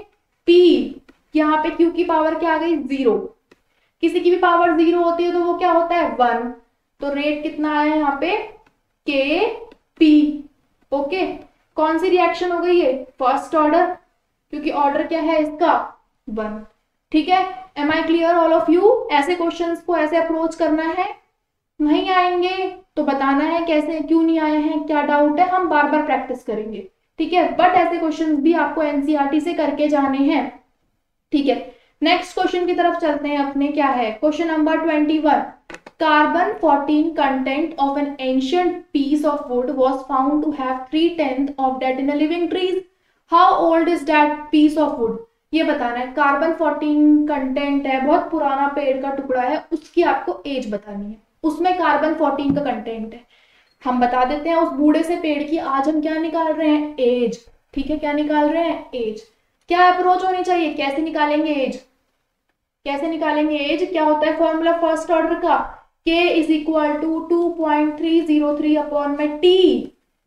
पी, यहाँ पे q की पावर क्या आ गई 0, किसी की भी पावर 0 होती है तो वो क्या होता है 1, तो रेट कितना आया यहाँ पे के पी, ओके। कौन सी रिएक्शन हो गई है, फर्स्ट ऑर्डर, क्योंकि ऑर्डर क्या है इसका 1, ठीक है। Am I clear all of you, ऐसे क्वेश्चंस को ऐसे अप्रोच करना है, नहीं आएंगे तो बताना है कैसे क्यों नहीं आए हैं, क्या डाउट है, हम बार बार प्रैक्टिस करेंगे, ठीक है, बट ऐसे क्वेश्चंस भी आपको एनसीईआरटी से करके जाने हैं, ठीक है। नेक्स्ट क्वेश्चन की तरफ चलते हैं अपने, क्या है question number 21, carbon 14 content of an ancient piece of wood was found to have 3/10 of that in a living trees, how old is that piece of wood. ये बताना है, कार्बन 14 कंटेंट है, बहुत पुराना पेड़ का टुकड़ा है, उसकी आपको एज बतानी है, उसमें कार्बन 14 का कंटेंट है, हम बता देते हैं उस बूढ़े से पेड़ की, आज हम क्या निकाल रहे हैं एज, ठीक है, क्या निकाल रहे हैं एज। क्या अप्रोच होनी चाहिए, कैसे निकालेंगे एज, क्या होता है फॉर्मूला फर्स्ट ऑर्डर का, k is equal to 2.303 upon में t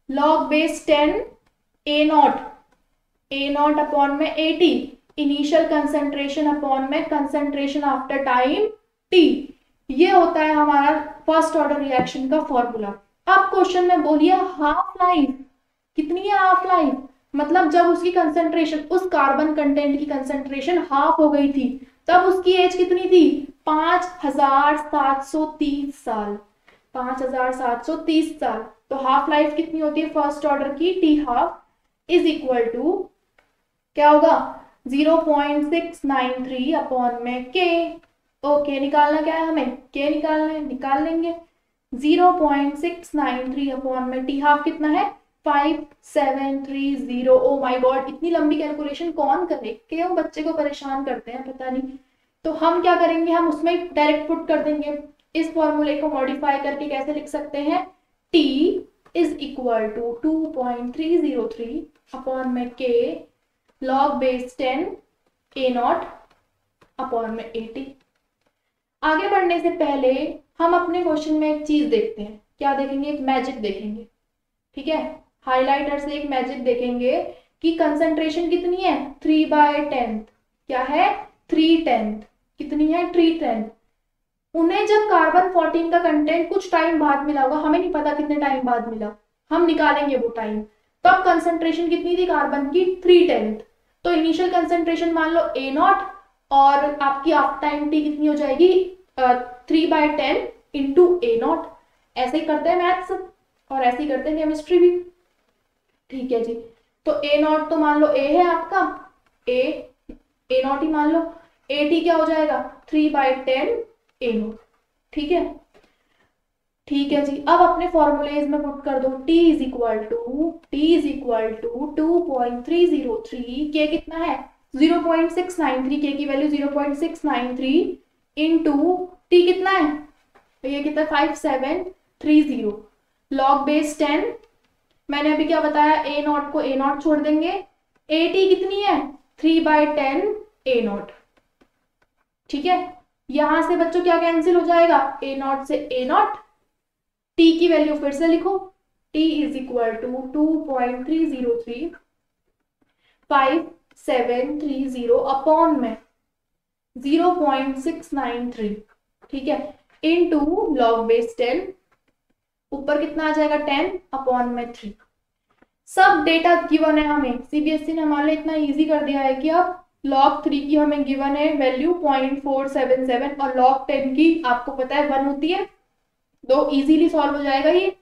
log base 10 a naught upon में 80 इनिशियल कंसंट्रेशन अपॉन में कंसंट्रेशन आफ्टर टाइम t, ये होता है हमारा फर्स्ट ऑर्डर रिएक्शन का फॉर्मूला। अब क्वेश्चन में बोलिए हाफ लाइफ कितनी है, हाफ लाइफ मतलब जब उसकी कंसंट्रेशन, उस कार्बन कंटेंट की कंसंट्रेशन हाफ हो गई थी, तब उसकी एज कितनी थी 5730 साल, 5730 साल। तो हाफ लाइफ कितनी होती है फर्स्ट ऑर्डर की, T half is equal to क्या होगा 0.693 अपॉन में के। ओके, निकालना क्या है हमें, के निकालना है, निकाल लेंगे। 0.693 अपॉन में टी हाफ कितना है 5730। ओ माय गॉड, इतनी लंबी कैलकुलेशन कौन करे, क्यों बच्चे को परेशान करते हैं पता नहीं। तो हम क्या करेंगे, हम उसमें डायरेक्ट पुट कर देंगे। इस फॉर्मूले को मॉडिफाई करके कैसे लिख सकते हैं, t is equal to 2.303 upon में k log base 10 a0 upon में 80। आगे बढ़ने से पहले हम अपने क्वेश्चन में एक चीज देखते हैं, क्या देखेंगे, एक मैजिक देखेंगे। ठीक है, हाइलाइटर से एक मैजिक देखेंगे कि कंसंट्रेशन कितनी है 3/10। क्या है 3/10, कितनी है 3/10। उन्हें जब कार्बन 14 का कंटेंट कुछ टाइम बाद मिला होगा, हमें नहीं पता कितने टाइम बाद मिला, हम निकालेंगे वो टाइम। तब कंसंट्रेशन कितनी थी कार्बन की 3/10। तो इनिशियल कंसंट्रेशन मान लो A0 और आपकी आफ्टर टाइम टी कितनी हो जाएगी 3/10 इंटू A0। ऐसे ही करते हैं मैथ्स और ऐसे ही करते हैं केमिस्ट्री भी। ठीक है जी, तो A0 तो मान लो A है आपका, A0 ही मान लो, AT क्या हो जाएगा 3/10 A0। ठीक है, ठीक है जी। अब अपने फॉर्मूलेज में पुट कर दो, T इज इक्वल टू 2.303, के कितना है 0.693, के की वैल्यू 0.693 इंटू टी कितना है, ये कितना है 5730 लॉग बेस 10। मैंने अभी क्या बताया, A0 को A0 छोड़ देंगे, AT कितनी है 3/10 A0। ठीक है, यहां से बच्चों क्या कैंसिल हो जाएगा, A0 से A0। टी की वैल्यू फिर से लिखो, T is equal to 2.303 5730 upon में 0.693। ठीक है, इनटू लॉग बेस 10, ऊपर कितना आ जाएगा 10 अपॉन में 3। सब डेटा गिवन है हमें, सीबीएसई ने हमारे लिए इतना इजी कर दिया है कि अब log 3 की हमें गिवन है वैल्यू 0.477 और log 10 की आपको पता है 1 होती है। तो इजीली सॉल्व हो जाएगा ये।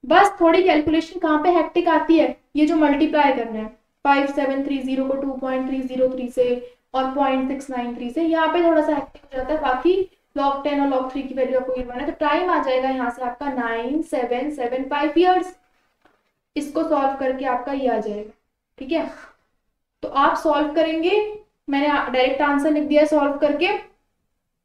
बस थोड़ी कैलकुलेशन कहाँ पे हेक्टिक आती है, ये जो मल्टीप्लाई करना है 5730 को 2.303 से और 0.693 से, यहाँ पे थोड़ा सा हेक्टिक हो जाता है। बाकी log 10 और log 3 की वैल्यू आपको गिवन है, तो टाइम आ जाएगा यहाँ से आपका 9775 ईयर्स। इसको सॉल्व करके आपका ये आ जाएगा। ठीक है, तो आप सॉल्व करेंगे, मैंने डायरेक्ट आंसर लिख दिया सॉल्व करके,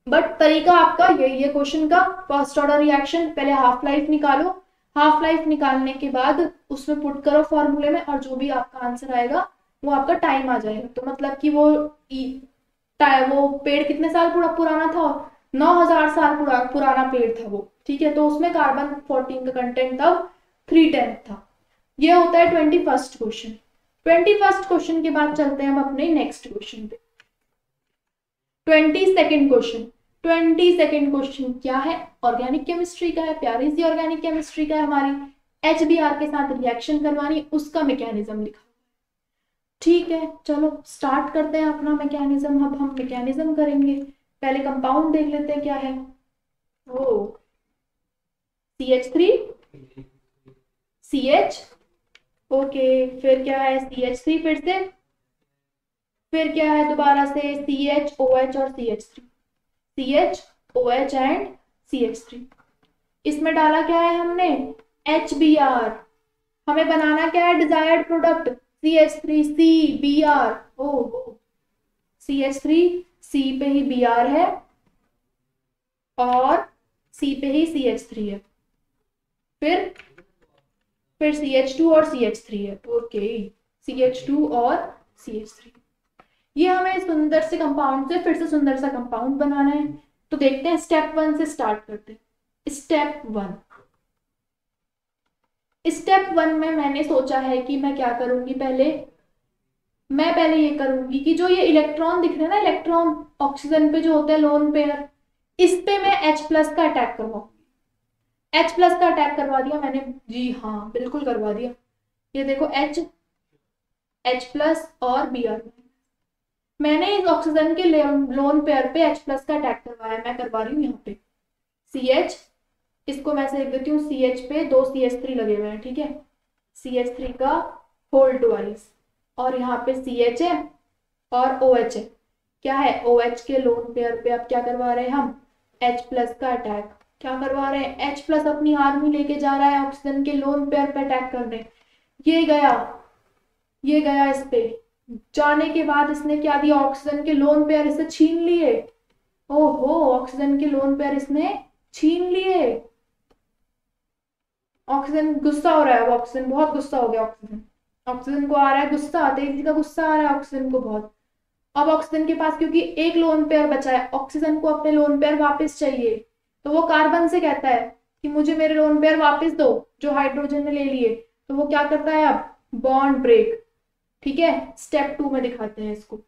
बट तरीका आपका यही है क्वेश्चन का। फर्स्ट ऑर्डर रिएक्शन, पहले हाफ लाइफ निकालो, हाफ लाइफ निकालने के बाद उसमें पुट करो फॉर्मूले में, और जो भी आपका आंसर आएगा वो आपका टाइम आ जाएगा। तो मतलब कि वो पेड़ कितने साल पुराना था, 9000 साल पुराना पेड़ था वो। ठीक है, तो उसमें कार्बन 14 का कंटेंट तब 3/10 था। ये होता है 21st क्वेश्चन। 21st क्वेश्चन के बाद चलते हैं हम अपने नेक्स्ट क्वेश्चन पे। 22nd question. 22nd क्वेश्चन क्या है, ऑर्गेनिक केमिस्ट्री का है, प्यारी सी ऑर्गेनिक केमिस्ट्री का है, हमारी HBr के साथ रिएक्शन करवानी, उसका मैकेनिज्म लिखा। ठीक है, चलो स्टार्ट करते हैं अपना मैकेनिज्म। अब हम मैकेनिज्म करेंगे, पहले कंपाउंड देख लेते हैं क्या है। ओ CH3 CH, ओके, फिर क्या है CH3, फिर क्या है दोबारा से CHOH और CH3, CHOH एंड CH3। इसमें डाला क्या है हमने HBr, हमें बनाना क्या है डिजायर्ड प्रोडक्ट CH3CBr। ओ CH3C पे ही Br है और C पे ही CH3 है, फिर CH2 और CH3 है। ओके, CH2 और CH3। ये हमें सुंदर से कंपाउंड से फिर से सुंदर सा कंपाउंड बनाना है। तो देखते हैं, स्टेप 1 से स्टार्ट करते हैं। स्टेप 1 में मैंने सोचा है कि मैं क्या करूंगी, मैं पहले ये करूंगी कि जो ये इलेक्ट्रॉन दिख रहे हैं ना, इलेक्ट्रॉन ऑक्सीजन पे जो होता है लोन पेयर, इस पे मैं H+ का अटैक करवाऊंगी। H+ का अटैक करवा दिया मैंने, जी हाँ बिल्कुल करवा दिया। ये देखो H+ और Br, मैंने इस ऑक्सीजन के लोन पेयर पे H+ का अटैक करवाया। मैं करवा रही हूँ यहाँ पे CH, इसको मैं से लिख देती हूँ CH पे 2 CH3 लगे हुए हैं। ठीक है, CH3 का होल्ड ट्वाइस, और यहाँ पे CH है और OH है। क्या है, OH के लोन पेयर पे अब क्या करवा रहे हैं हम, H+ का अटैक। क्या करवा रहे हैं, H+ अपनी आर्मी लेके जा रहा है ऑक्सीजन के लोन पेयर पे अटैक करने। ये गया, ये गया इस पे, जाने के बाद इसने क्या दिया, ऑक्सीजन के लोन पेयर इसे छीन लिए। ओहो, ऑक्सीजन के लोन पेयर इसने छीन लिए। ऑक्सीजन गुस्सा हो रहा है, अब ऑक्सीजन बहुत गुस्सा हो गया। ऑक्सीजन ऑक्सीजन को आ रहा है गुस्सा, तेजी का गुस्सा आ रहा है ऑक्सीजन को बहुत। अब ऑक्सीजन के पास क्योंकि एक लोन पेयर बचा है, ऑक्सीजन को अपने लोन पेयर वापस चाहिए, तो वो कार्बन से कहता है कि मुझे मेरे लोन पेयर वापस दो जो हाइड्रोजन ने ले लिए। तो वो क्या करता है, अब बॉन्ड ब्रेक। ठीक है, स्टेप 2 में दिखाते हैं इसको।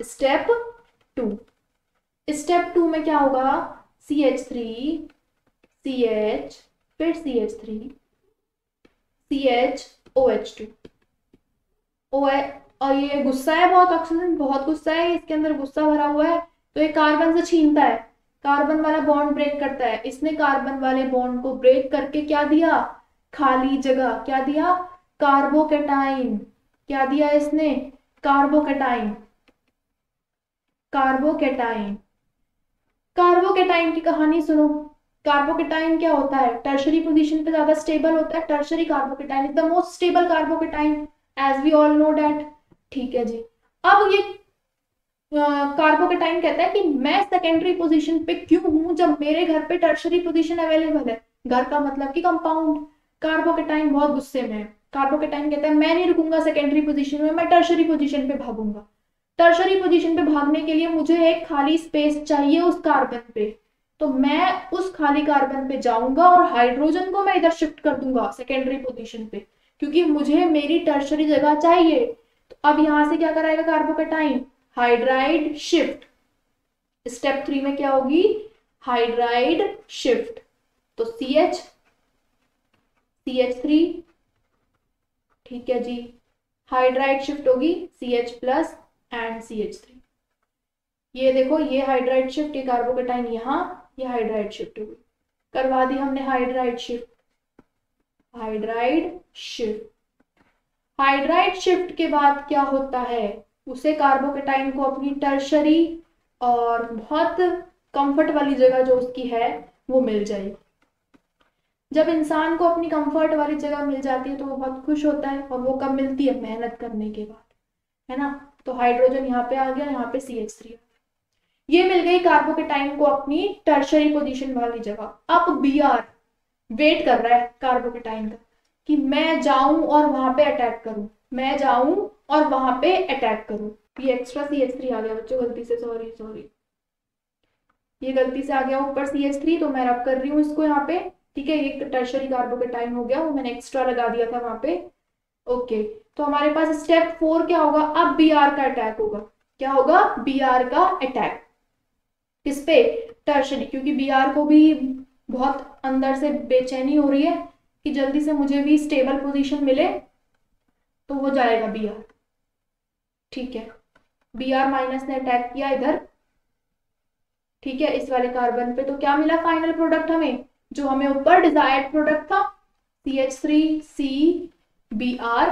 स्टेप 2, स्टेप 2 में क्या होगा, CH3 CH फिर CH3 CH OH2 और ये गुस्सा है बहुत, ऑक्सीजन बहुत गुस्सा है, इसके अंदर गुस्सा भरा हुआ है, तो ये कार्बन से छीनता है, कार्बन वाला बॉन्ड ब्रेक करता है। इसने कार्बन वाले बॉन्ड को ब्रेक करके क्या दिया, खाली जगह। क्या दिया, कार्बोकेटाइन। क्या दिया इसने, कार्बोकेटाइन। कार्बोकेटाइन, कार्बोकेटाइन की कहानी सुनो। कार्बोकेटाइन क्या होता है, टर्शरी पोजीशन पे ज्यादा स्टेबल होता है। Tertiary carbocation is the most stable carbocation as we all know that. ठीक है जी, अब ये कार्बोकेटाइन कहता है कि मैं सेकेंडरी पोजीशन पे क्यों हूं जब मेरे घर पे टर्शरी पोजीशन अवेलेबल है। घर का मतलब कि कंपाउंड। कार्बोकेटाइन बहुत गुस्से में है। कार्बोकेटाइन कहता है मैं नहीं रुकूंगा सेकेंडरी पोजीशन में, मैं टर्शरी पोजीशन पे भागूंगा। टर्शरी पोजीशन पे भागने के लिए मुझे एक खाली स्पेस चाहिए उस कार्बन पे, तो मैं उस खाली कार्बन पे जाऊंगा और हाइड्रोजन को मैं इधर शिफ्ट कर दूंगा सेकेंडरी पोजीशन पे, क्योंकि मुझे मेरी टर्शरी जगह चाहिए। तो अब यहां से क्या कराएगा कार्बोकेटाइन, हाइड्राइड शिफ्ट। स्टेप 3 में क्या होगी, हाइड्राइड शिफ्ट। तो CH3, ठीक है जी, हाइड्राइड शिफ्ट होगी CH+ एंड CH3। ये देखो, ये हाइड्राइड शिफ्ट, ये कार्बोकेटाइन यहाँ, ये हाइड्राइड शिफ्ट होगी। करवा दी हमने hydride shift. Hydride shift, hydride shift के बाद क्या होता है, उसे कार्बोकेटाइन को अपनी टर्शरी और बहुत कंफर्ट वाली जगह जो उसकी है वो मिल जाएगी। जब इंसान को अपनी कंफर्ट वाली जगह मिल जाती है तो वो बहुत खुश होता है, और वो कब मिलती है, मेहनत करने के बाद, है ना। तो हाइड्रोजन यहाँ पे आ गया, यहाँ पे CH3। ये मिल गई कार्बोकेटाइन को अपनी टर्शरी पोजीशन वाली जगह। अब Br वेट कर रहा है कार्बोकेटाइन का कि मैं जाऊं और वहां पे अटैक करूं, मैं जाऊं और वहां पे अटैक करूं। ये एक्स्ट्रा CH3 आ गया बच्चों, गलती से, सॉरी, ये गलती से आ गया ऊपर CH3, तो मैं रब कर रही हूँ इसको यहाँ पे। ठीक है, ये टर्शरी कार्बोकेटाइन हो गया, वो मैंने एक्स्ट्रा लगा दिया था वहां पे। ओके, तो हमारे पास स्टेप 4 क्या होगा, अब Br का अटैक होगा। क्या होगा, Br का अटैक किस पे, टर्शरी, क्योंकि Br को भी बहुत अंदर से बेचैनी हो रही है कि जल्दी से मुझे भी स्टेबल पोजीशन मिले, तो वो जाएगा Br। ठीक है, Br- ने अटैक किया इधर, ठीक है, इस वाले कार्बन पे। तो क्या मिला फाइनल प्रोडक्ट हमें, जो हमें ऊपर डिजायर्ड प्रोडक्ट था, CH3C Br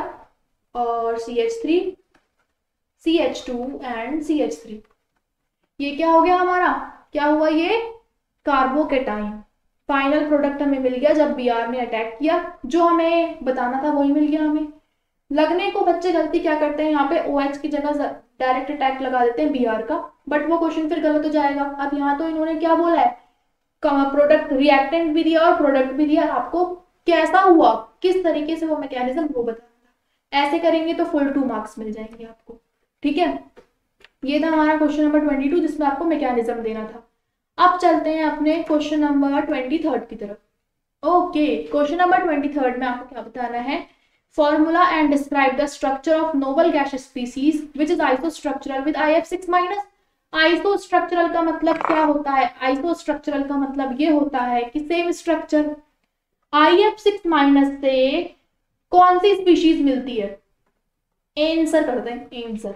और CH3 CH2 एंड CH3। ये क्या हो गया हमारा, क्या हुआ, ये कार्बोकेटाइन। फाइनल प्रोडक्ट हमें मिल गया जब Br ने अटैक किया, जो हमें बताना था वही मिल गया हमें। लगने को बच्चे गलती क्या करते हैं, यहाँ पे OH की जगह डायरेक्ट अटैक लगा देते हैं Br का, बट वो क्वेश्चन फिर गलत हो जाएगा। अब यहाँ तो इन्होंने क्या बोला है, प्रोडक्ट रिएक्टेंट भी दिया और प्रोडक्ट भी दिया, आपको कैसा हुआ, किस तरीके से वो मैकेनिज्म वो बताना। ऐसे करेंगे तो फुल 2 मार्क्स मिल जाएंगे आपको। ठीक है, ये था हमारा क्वेश्चन नंबर 22 जिसमें आपको मैकेनिज्म देना था। अब चलते हैं अपने क्वेश्चन नंबर 23 की तरफ। ओके, क्वेश्चन नंबर 23 में आपको क्या बताना है, formula and describe the structure of noble gas species which is isostructural with IF6-। Isostructural का मतलब क्या होता है, आइसोस्ट्रक्चरल का मतलब ये होता है कि सेम स्ट्रक्चर। IF6- से कौन सी स्पीशीज मिलती है, आंसर करते हैं, आंसर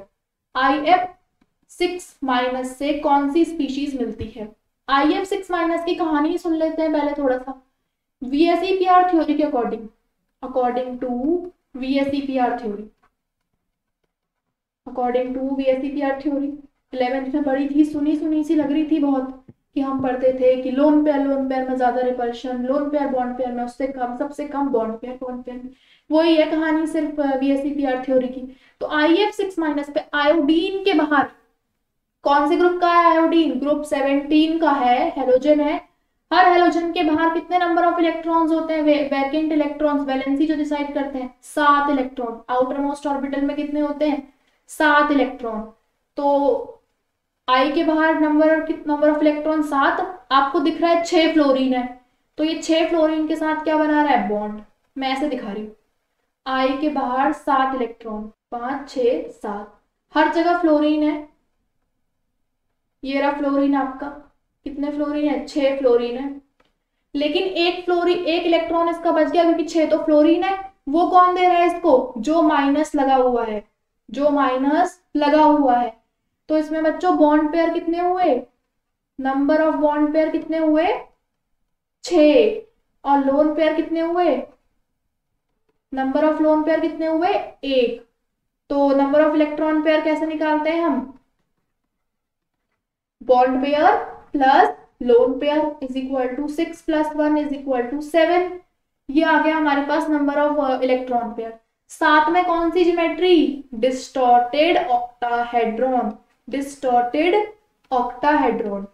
IF6- से कौन सी स्पीशीज मिलती है। IF6- की कहानी सुन लेते हैं पहले थोड़ा सा। VSEPR थ्योरी के according to VSEPR theory, according to VSEPR theory 11th में पढ़ी थी, सुनी सुनी सी लग रही थी बहुत, कि हम पढ़ते थे कि लोन पेयर में ज्यादा repulsion, lone pair bond pair में उससे कम, सबसे कम बॉन्ड पेयर में। वही है कहानी सिर्फ VSEPR थ्योरी की। तो IF6- पे आयोडीन के बाहर कौन से ग्रुप का है आयोडीन? ग्रुप 17 का है, हेलोजन है। हर हेलोजन के बाहर कितने नंबर ऑफ इलेक्ट्रॉन्स होते हैं? वैकेंट इलेक्ट्रॉन्स, वैलेंसी जो डिसाइड करते हैं, 7 इलेक्ट्रॉन। आउटर मोस्ट ऑर्बिटल में कितने होते हैं? 7 इलेक्ट्रॉन। तो आई के बाहर नंबर ऑफ इलेक्ट्रॉन 7। आपको दिख रहा है 6 फ्लोरीन है, तो ये 6 फ्लोरीन के साथ क्या बना रहा है? बॉन्ड। मैं ऐसे दिखा रही हूँ, आई के बाहर 7 इलेक्ट्रॉन, 5 6 7, हर जगह फ्लोरीन है। ये रहा फ्लोरीन आपका, कितने फ्लोरीन है? 6 फ्लोरीन है। लेकिन एक इलेक्ट्रॉन इसका बच गया, क्योंकि 6 तो फ्लोरीन है। वो कौन दे रहा है इसको? जो माइनस लगा हुआ है, जो माइनस लगा हुआ है। तो इसमें बच्चों बॉन्ड पेयर कितने हुए? नंबर ऑफ बॉन्ड पेयर कितने हुए? 6। और लोन पेयर कितने हुए? नंबर ऑफ लोन पेयर कितने हुए? 1। तो नंबर ऑफ इलेक्ट्रॉन पेयर कैसे निकालते हैं हम? Bond pair plus lone pair is equal to 6 + 1 is equal to 7। ये आ गया हमारे पास नंबर ऑफ इलेक्ट्रॉन पेयर। साथ में कौन सी geometry? Distorted octahedron, distorted octahedron.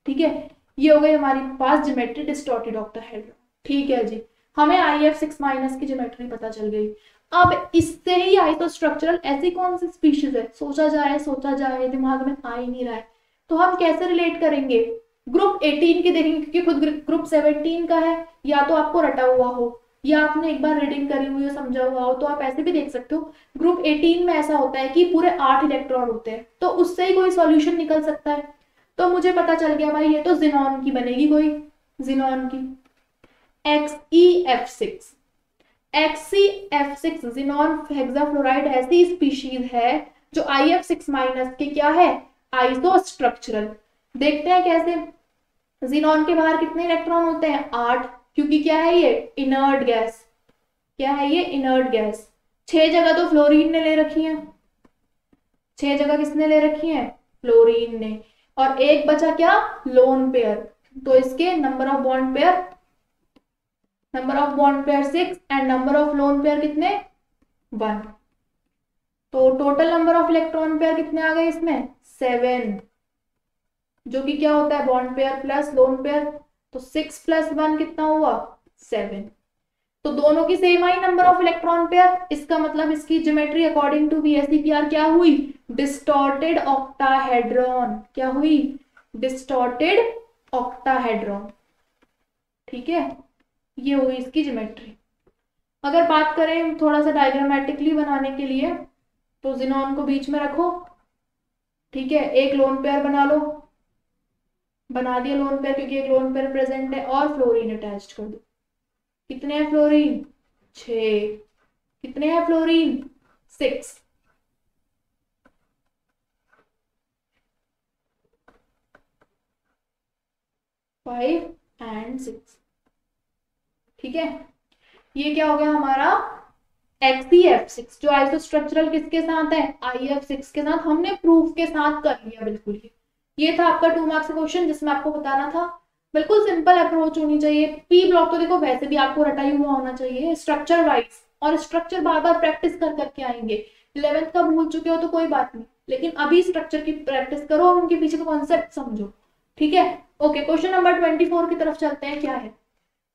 ठीक है, ये हो गई हमारे पास ज्योमेट्री डिस्टॉर्टेड ऑक्टाहेड्रॉन। ठीक है जी, हमें IF6- की ज्योमेट्री पता चल गई। अब इससे ही आइसोस्ट्रक्चरल ऐसी कौन सी स्पीशीज है? सोचा जाए, दिमाग में आ ही नहीं रहा है। तो हम कैसे रिलेट करेंगे? ग्रुप 18 के देखेंगे, क्योंकि खुद ग्रुप 17 का है। या तो आपको रटा हुआ हो, या आपने एक बार रीडिंग करी हुई हो, समझा हुआ हो, तो आप ऐसे भी देख सकते हो। ग्रुप 18 में ऐसा होता है कि पूरे 8 इलेक्ट्रॉन होते हैं, तो उससे ही कोई सॉल्यूशन निकल सकता है। तो मुझे पता चल गया भाई, ये तो जिनॉन की बनेगी, कोई जिनॉन की। XeF6, XeF6 जिनॉन हेक्साफ्लोराइड ऐसी स्पीशीज है जो IF6- के क्या है? आइसोस्ट्रक्चरल। देखते हैं कैसे। जिनॉन के बाहर कितने इलेक्ट्रॉन होते हैं? 8, क्योंकि क्या है ये? Inert gas. क्या है ये? Inert gas. 6 जगह तो फ्लोरीन ने ले रखी है, 6 जगह किसने ले रखी है? फ्लोरीन ने। और एक बचा क्या? Lone pair. तो इसके number of bond pair 6 and number of lone pair कितने? 1। तो total number of electron pair कितने आ गए इसमें? 7, जो कि क्या होता है? Bond pair plus lone pair. तो 6 + 1 कितना हुआ? 7। तो दोनों की same I number of electron pair. इसका मतलब इसकी ज्योमेट्री अकॉर्डिंग टू VSEPR क्या हुई? Distorted octahedron. क्या हुई? Distorted octahedron. ठीक है, ये हुई इसकी ज्योमेट्री। अगर बात करें थोड़ा सा डायग्रामेटिकली बनाने के लिए, तो जिनॉन को बीच में रखो। ठीक है, एक लोन पेयर बना लो, बना दिया लोन पेयर, क्योंकि एक लोन पेयर प्रेजेंट है, और फ्लोरीन अटैच कर दो। कितने हैं फ्लोरीन? 6। कितने हैं फ्लोरीन? 6। 5 and 6। ठीक है, ये क्या हो गया हमारा? XeF6 जो आइसोस्ट्रक्चरल किसके साथ है? IF6 के साथ। हमने प्रूफ के साथ कर लिया बिल्कुल। ये था आपका 2 मार्क्स का क्वेश्चन, जिसमें आपको बताना था। बिल्कुल सिंपल अप्रोच होनी चाहिए। पी ब्लॉक तो देखो वैसे भी आपको रटा ही हुआ होना चाहिए स्ट्रक्चर वाइज, और स्ट्रक्चर बार बार प्रैक्टिस कर करके आएंगे। 11th का भूल चुके हो तो कोई बात नहीं, लेकिन अभी स्ट्रक्चर की प्रैक्टिस करो और उनके पीछे का कॉन्सेप्ट समझो। ठीक है, ओके। क्वेश्चन नंबर 24 की तरफ चलते हैं। क्या है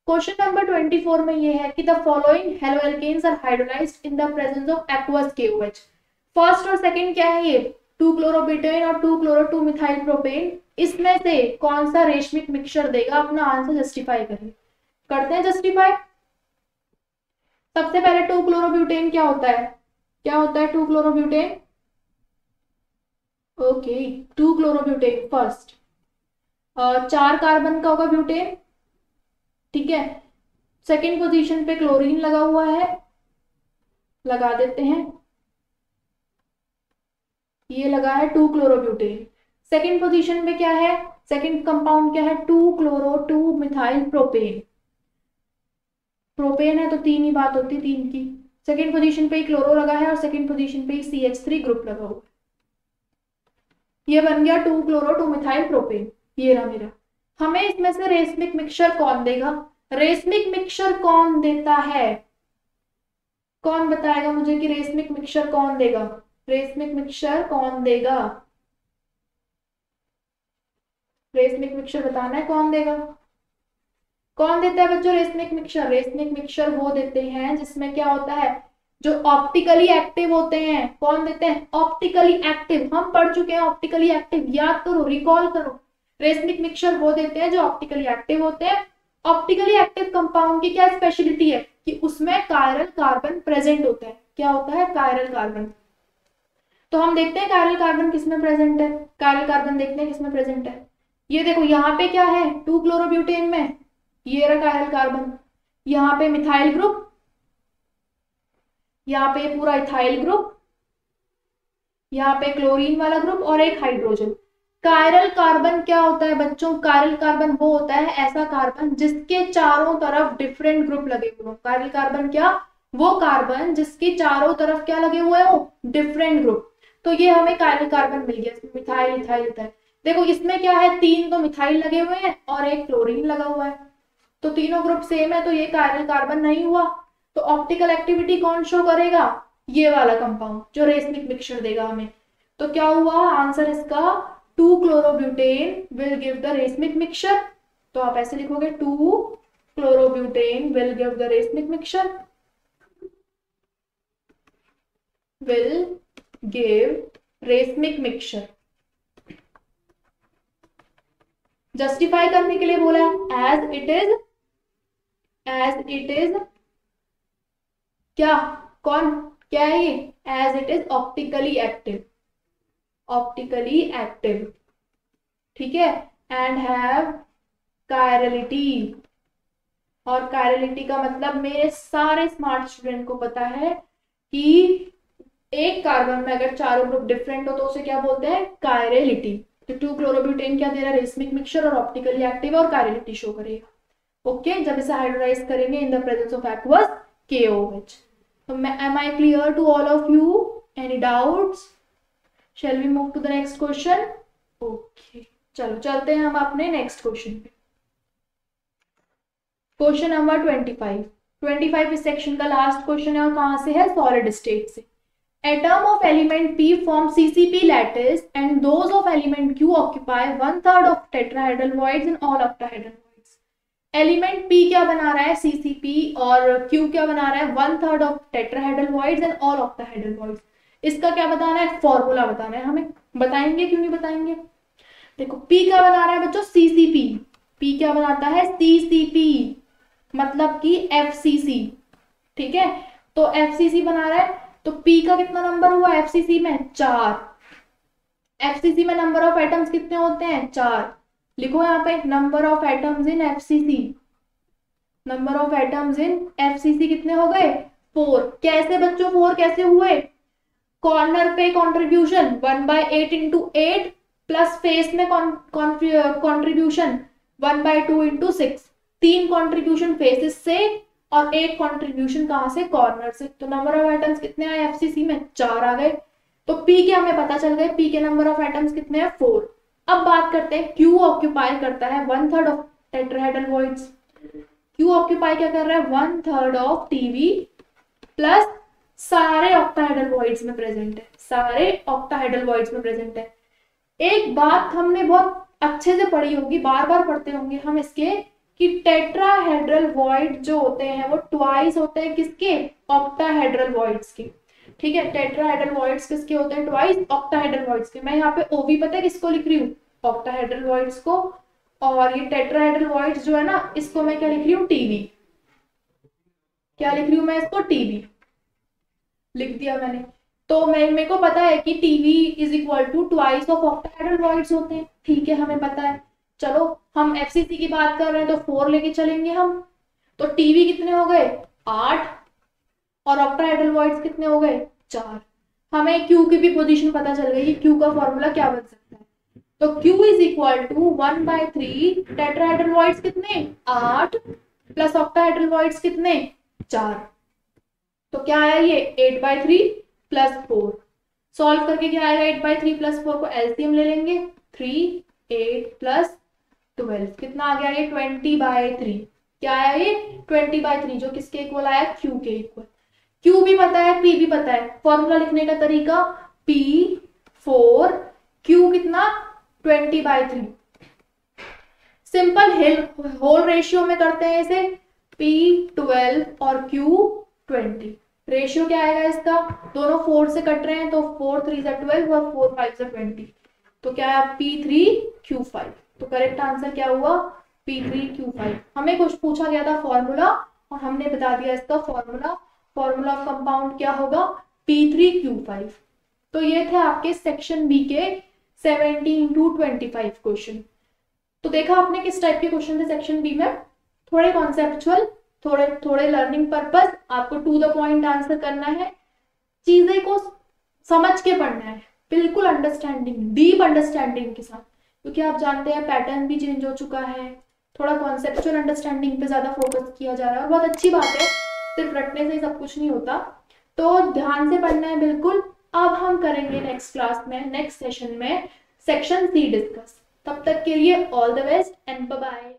क्वेश्चन नंबर 24 में? ये है कि the following haloalkanes are hydrolysed in the presence of aqueous KOH। First और सेकंड क्या है? ये 2-क्लोरोब्यूटेन और 2-क्लोरो-2-मिथाइल प्रोपेन। इसमें से कौन सा रेशमिक मिक्सचर देगा? अपना आंसर जस्टिफाई करिए। करते हैं जस्टिफाई। सबसे पहले 2-क्लोरोब्यूटेन क्या होता है? क्या होता है 2-क्लोरोब्यूटेन? ओके, 2-क्लोरोब्यूटेन फर्स्ट, 4 कार्बन का होगा ब्यूटेन। ठीक है, सेकेंड पोजीशन पे क्लोरीन लगा हुआ है, लगा देते हैं। ये लगा है 2-क्लोरोब्यूटेन। सेकेंड पोजीशन पे क्या है? सेकेंड कंपाउंड क्या है? 2-क्लोरो-2-मिथाइल प्रोपेन। प्रोपेन है तो 3 ही बात होती, 3 की। सेकेंड पोजीशन पे ही क्लोरो लगा है और सेकेंड पोजीशन पे ही CH3 ग्रुप लगा हुआ है। ये बन गया 2 क्लोरो 2 मिथाइल प्रोपेन। ये रहा मेरा। हमें इसमें से रेसमिक मिक्सचर कौन देगा? रेसमिक मिक्सचर कौन देता है? कौन बताएगा मुझे कि रेसमिक मिक्सचर कौन देगा? रेसमिक मिक्सचर कौन देगा? रेसमिक मिक्सचर बताना है कौन देगा। कौन देता है बच्चों रेसमिक मिक्सचर? रेसमिक मिक्सचर वो देते हैं जिसमें क्या होता है, जो ऑप्टिकली एक्टिव होते हैं। कौन देते हैं? Optically active. हम पढ़ चुके हैं ऑप्टिकली एक्टिव, याद करो, रिकॉल करो। रेसमिक मिक्सचर वो देते हैं जो ऑप्टिकली एक्टिव होते हैं। ऑप्टिकली एक्टिव कंपाउंड की क्या स्पेशलिटी है कि उसमें कायरल कार्बन प्रेजेंट होता है। क्या होता है? Chiral carbon. तो हम देखते हैं कायरल कार्बन किसमें प्रेजेंट है। कायरल कार्बन देखते हैं किसमें प्रेजेंट है। ये देखो यहाँ पे क्या है, 2 क्लोरोब्यूटेन में ये रहा कायरल कार्बन। यहाँ पे मिथाइल ग्रुप, यहाँ पे पूरा इथाइल ग्रुप, यहाँ पे क्लोरीन वाला ग्रुप और एक हाइड्रोजन। कायरल कार्बन क्या होता है बच्चों? कायरल कार्बन वो होता है ऐसा कार्बन जिसके चारों तरफ डिफरेंट ग्रुप लगे हुए हो। कायरल कार्बन क्या? वो कार्बन जिसके चारों तरफ क्या लगे हुए हो? Different group. तो ये हमें कायरल कार्बन मिल गया। इसमें मिथाइल इथाइल इथाइल। देखो इसमें क्या है, 3 तो मिथाइल लगे हुए हैं और एक क्लोरीन लगा हुआ है, तो तीनों ग्रुप सेम है, तो ये कायरल कार्बन नहीं हुआ। तो ऑप्टिकल एक्टिविटी कौन शो करेगा? ये वाला कंपाउंड जो रेसमिक मिक्सचर देगा हमें। तो क्या हुआ आंसर इसका? 2 chlorobutane will give the racemic mixture. तो आप ऐसे लिखोगे 2 chlorobutane will give the racemic mixture, will give racemic mixture. Justify करने के लिए बोला है एज इट इज क्या, कौन क्या है ये? As it is optically active, optically active, ठीक है। एंड हैव कायरलिटी, और कायरलिटी का मतलब मेरे सारे स्मार्ट स्टूडेंट को पता है कि एक कार्बन में अगर चारों ग्रुप डिफरेंट हो तो उसे क्या बोलते हैं? कायरलिटी। तो 2 क्लोरोब्यूटेन क्या दे रहा है? रेसमिक मिक्सचर और ऑप्टिकली एक्टिव और कायरलिटी शो करेगा। ओके, जब इसे हाइड्रोलाइज करेंगे इन the presence of aqueous KOH। तो am I clear to all of you? Any doubts? Shall we move to the next question? Okay, चलो चलते हैं हम अपने नेक्स्ट क्वेश्चन पे। क्वेश्चन नंबर 25 इस सेक्शन का लास्ट क्वेश्चन है और कहां से है? सॉलिड स्टेट से। Atom of element P form CCP lattice and those of element Q occupy 1/3 of tetrahedral voids and all octahedral voids. Element P क्या बना रहा है? CCP, और Q क्या बना रहा है? 1/3 of tetrahedral voids and all octahedral voids. इसका क्या बताना है? फॉर्मूला बताना है हमें। बताएंगे क्यों नहीं बताएंगे? देखो P क्या बना रहा है बच्चों? CCP। P क्या बनाता है? CCP, मतलब कि FCC, ठीक है। तो FCC बना रहा है, तो P का कितना नंबर हुआ FCC में? 4। FCC में नंबर ऑफ एटम्स कितने होते हैं? 4। लिखो यहाँ पे number of atoms in FCC। Number of atoms in FCC कितने हो गए? 4। कैसे बच्चों 4 कैसे हुए? कॉर्नर पे कंट्रीब्यूशन 1/8 × 8 प्लस फेस में कंट्रीब्यूशन 1/2 × 6। 3 कंट्रीब्यूशन फेसेस से और 1 कंट्रीब्यूशन कहां से? कॉर्नर से। तो नंबर ऑफ एटम्स कितने आए FCC में? 4 आ गए। तो P के हमें पता चल गए, P के नंबर ऑफ एटम्स कितने हैं? 4। अब बात करते हैं Q ऑक्यूपाई करता है 1/3 of tetrahedral voids. Q occupy क्या कर रहा है? 1/3 ऑफ TV प्लस सारे ऑक्टाहेड्रल वॉइड्स में प्रेजेंट है, सारे ऑक्टाहेड्रल वॉइड्स में प्रेजेंट है। एक बात हमने बहुत अच्छे से पढ़ी होगी, बार बार पढ़ते होंगे हम इसके, कि टेट्राहेड्रल वॉइड जो होते हैं वो ट्वाइस होते हैं किसके? ऑक्टाहेड्रल वॉइड्स के, ठीक है। टेट्राहेड्रल वॉइड्स किसके होते हैं? ट्वाइस ऑक्टाहेड्रल वॉइड्स के। मैं यहाँ पे OV पता है किसको लिख रही हूँ? ऑक्टाहेड्रल वॉइड्स को। और ये टेट्राहेड्रल वॉइड्स जो है ना, इसको मैं क्या लिख रही हूँ? TV। क्या लिख रही हूँ मैं इसको? TV लिख दिया मैंने। तो मेरे को पता है कि TV = twice of octahedral voids होते हैं, ठीक है, हमें पता है। चलो हम FCC की बात कर रहे हैं तो 4 लेके चलेंगे हम। तो TV कितने हो गए? 8, और ऑक्टाहेड्रल वॉइड्स कितने हो गए? 4। हमें Q की भी पोजीशन पता चल गई, Q का फॉर्मूला क्या बन सकता है। तो Q = 1/3 टेट्राहेड्रल वॉइड्स कितने? 8 प्लस ऑक्टाहेड्रल वॉइड्स कितने? 4। तो क्या आया ये 8/3 प्लस 4। सॉल्व करके क्या आएगा 8/3 प्लस 4 को एलसीएम ले लेंगे 3, 8 प्लस 12 कितना आ गया ये 20/3। क्या आया ये 20/3 जो किसके इक्वल आया क्यू के इक्वल। क्यू भी पता है पी भी पता है, फॉर्मूला लिखने का तरीका P4 क्यू कितना 20/3। सिंपल होल रेशियो में करते हैं इसे P12 और Q20। रेशियो क्या आएगा इसका, दोनों 4 से कट रहे हैं तो 4 3 12 और 4 5 20, तो क्या है P3Q5। तो करेक्ट आंसर क्या हुआ P3Q5। हमें कुछ पूछा गया था फॉर्मूला और हमने बता दिया इसका फॉर्मूला। फॉर्मूला ऑफ कंपाउंड क्या होगा P3Q5। तो ये थे आपके सेक्शन बी के 17 to 25 क्वेश्चन। तो देखा आपने किस टाइप के क्वेश्चन थे सेक्शन बी में, थोड़े कॉन्सेप्चुअल, थोड़े थोड़े लर्निंग पर्पस, आपको टू द पॉइंट आंसर करना है, चीजें को समझ के पढ़ना है, बिल्कुल अंडरस्टैंडिंग डीप अंडरस्टैंडिंग के साथ, क्योंकि आप जानते हैं पैटर्न भी चेंज हो चुका है, थोड़ा कॉन्सेप्चुअल अंडरस्टैंडिंग पे ज्यादा फोकस किया जा रहा है और बहुत अच्छी बात है, सिर्फ रटने से ही सब कुछ नहीं होता, तो ध्यान से पढ़ना है बिल्कुल। अब हम करेंगे नेक्स्ट क्लास में, नेक्स्ट सेशन में सेक्शन सी डिस्कस। तब तक के लिए all the best and bye bye.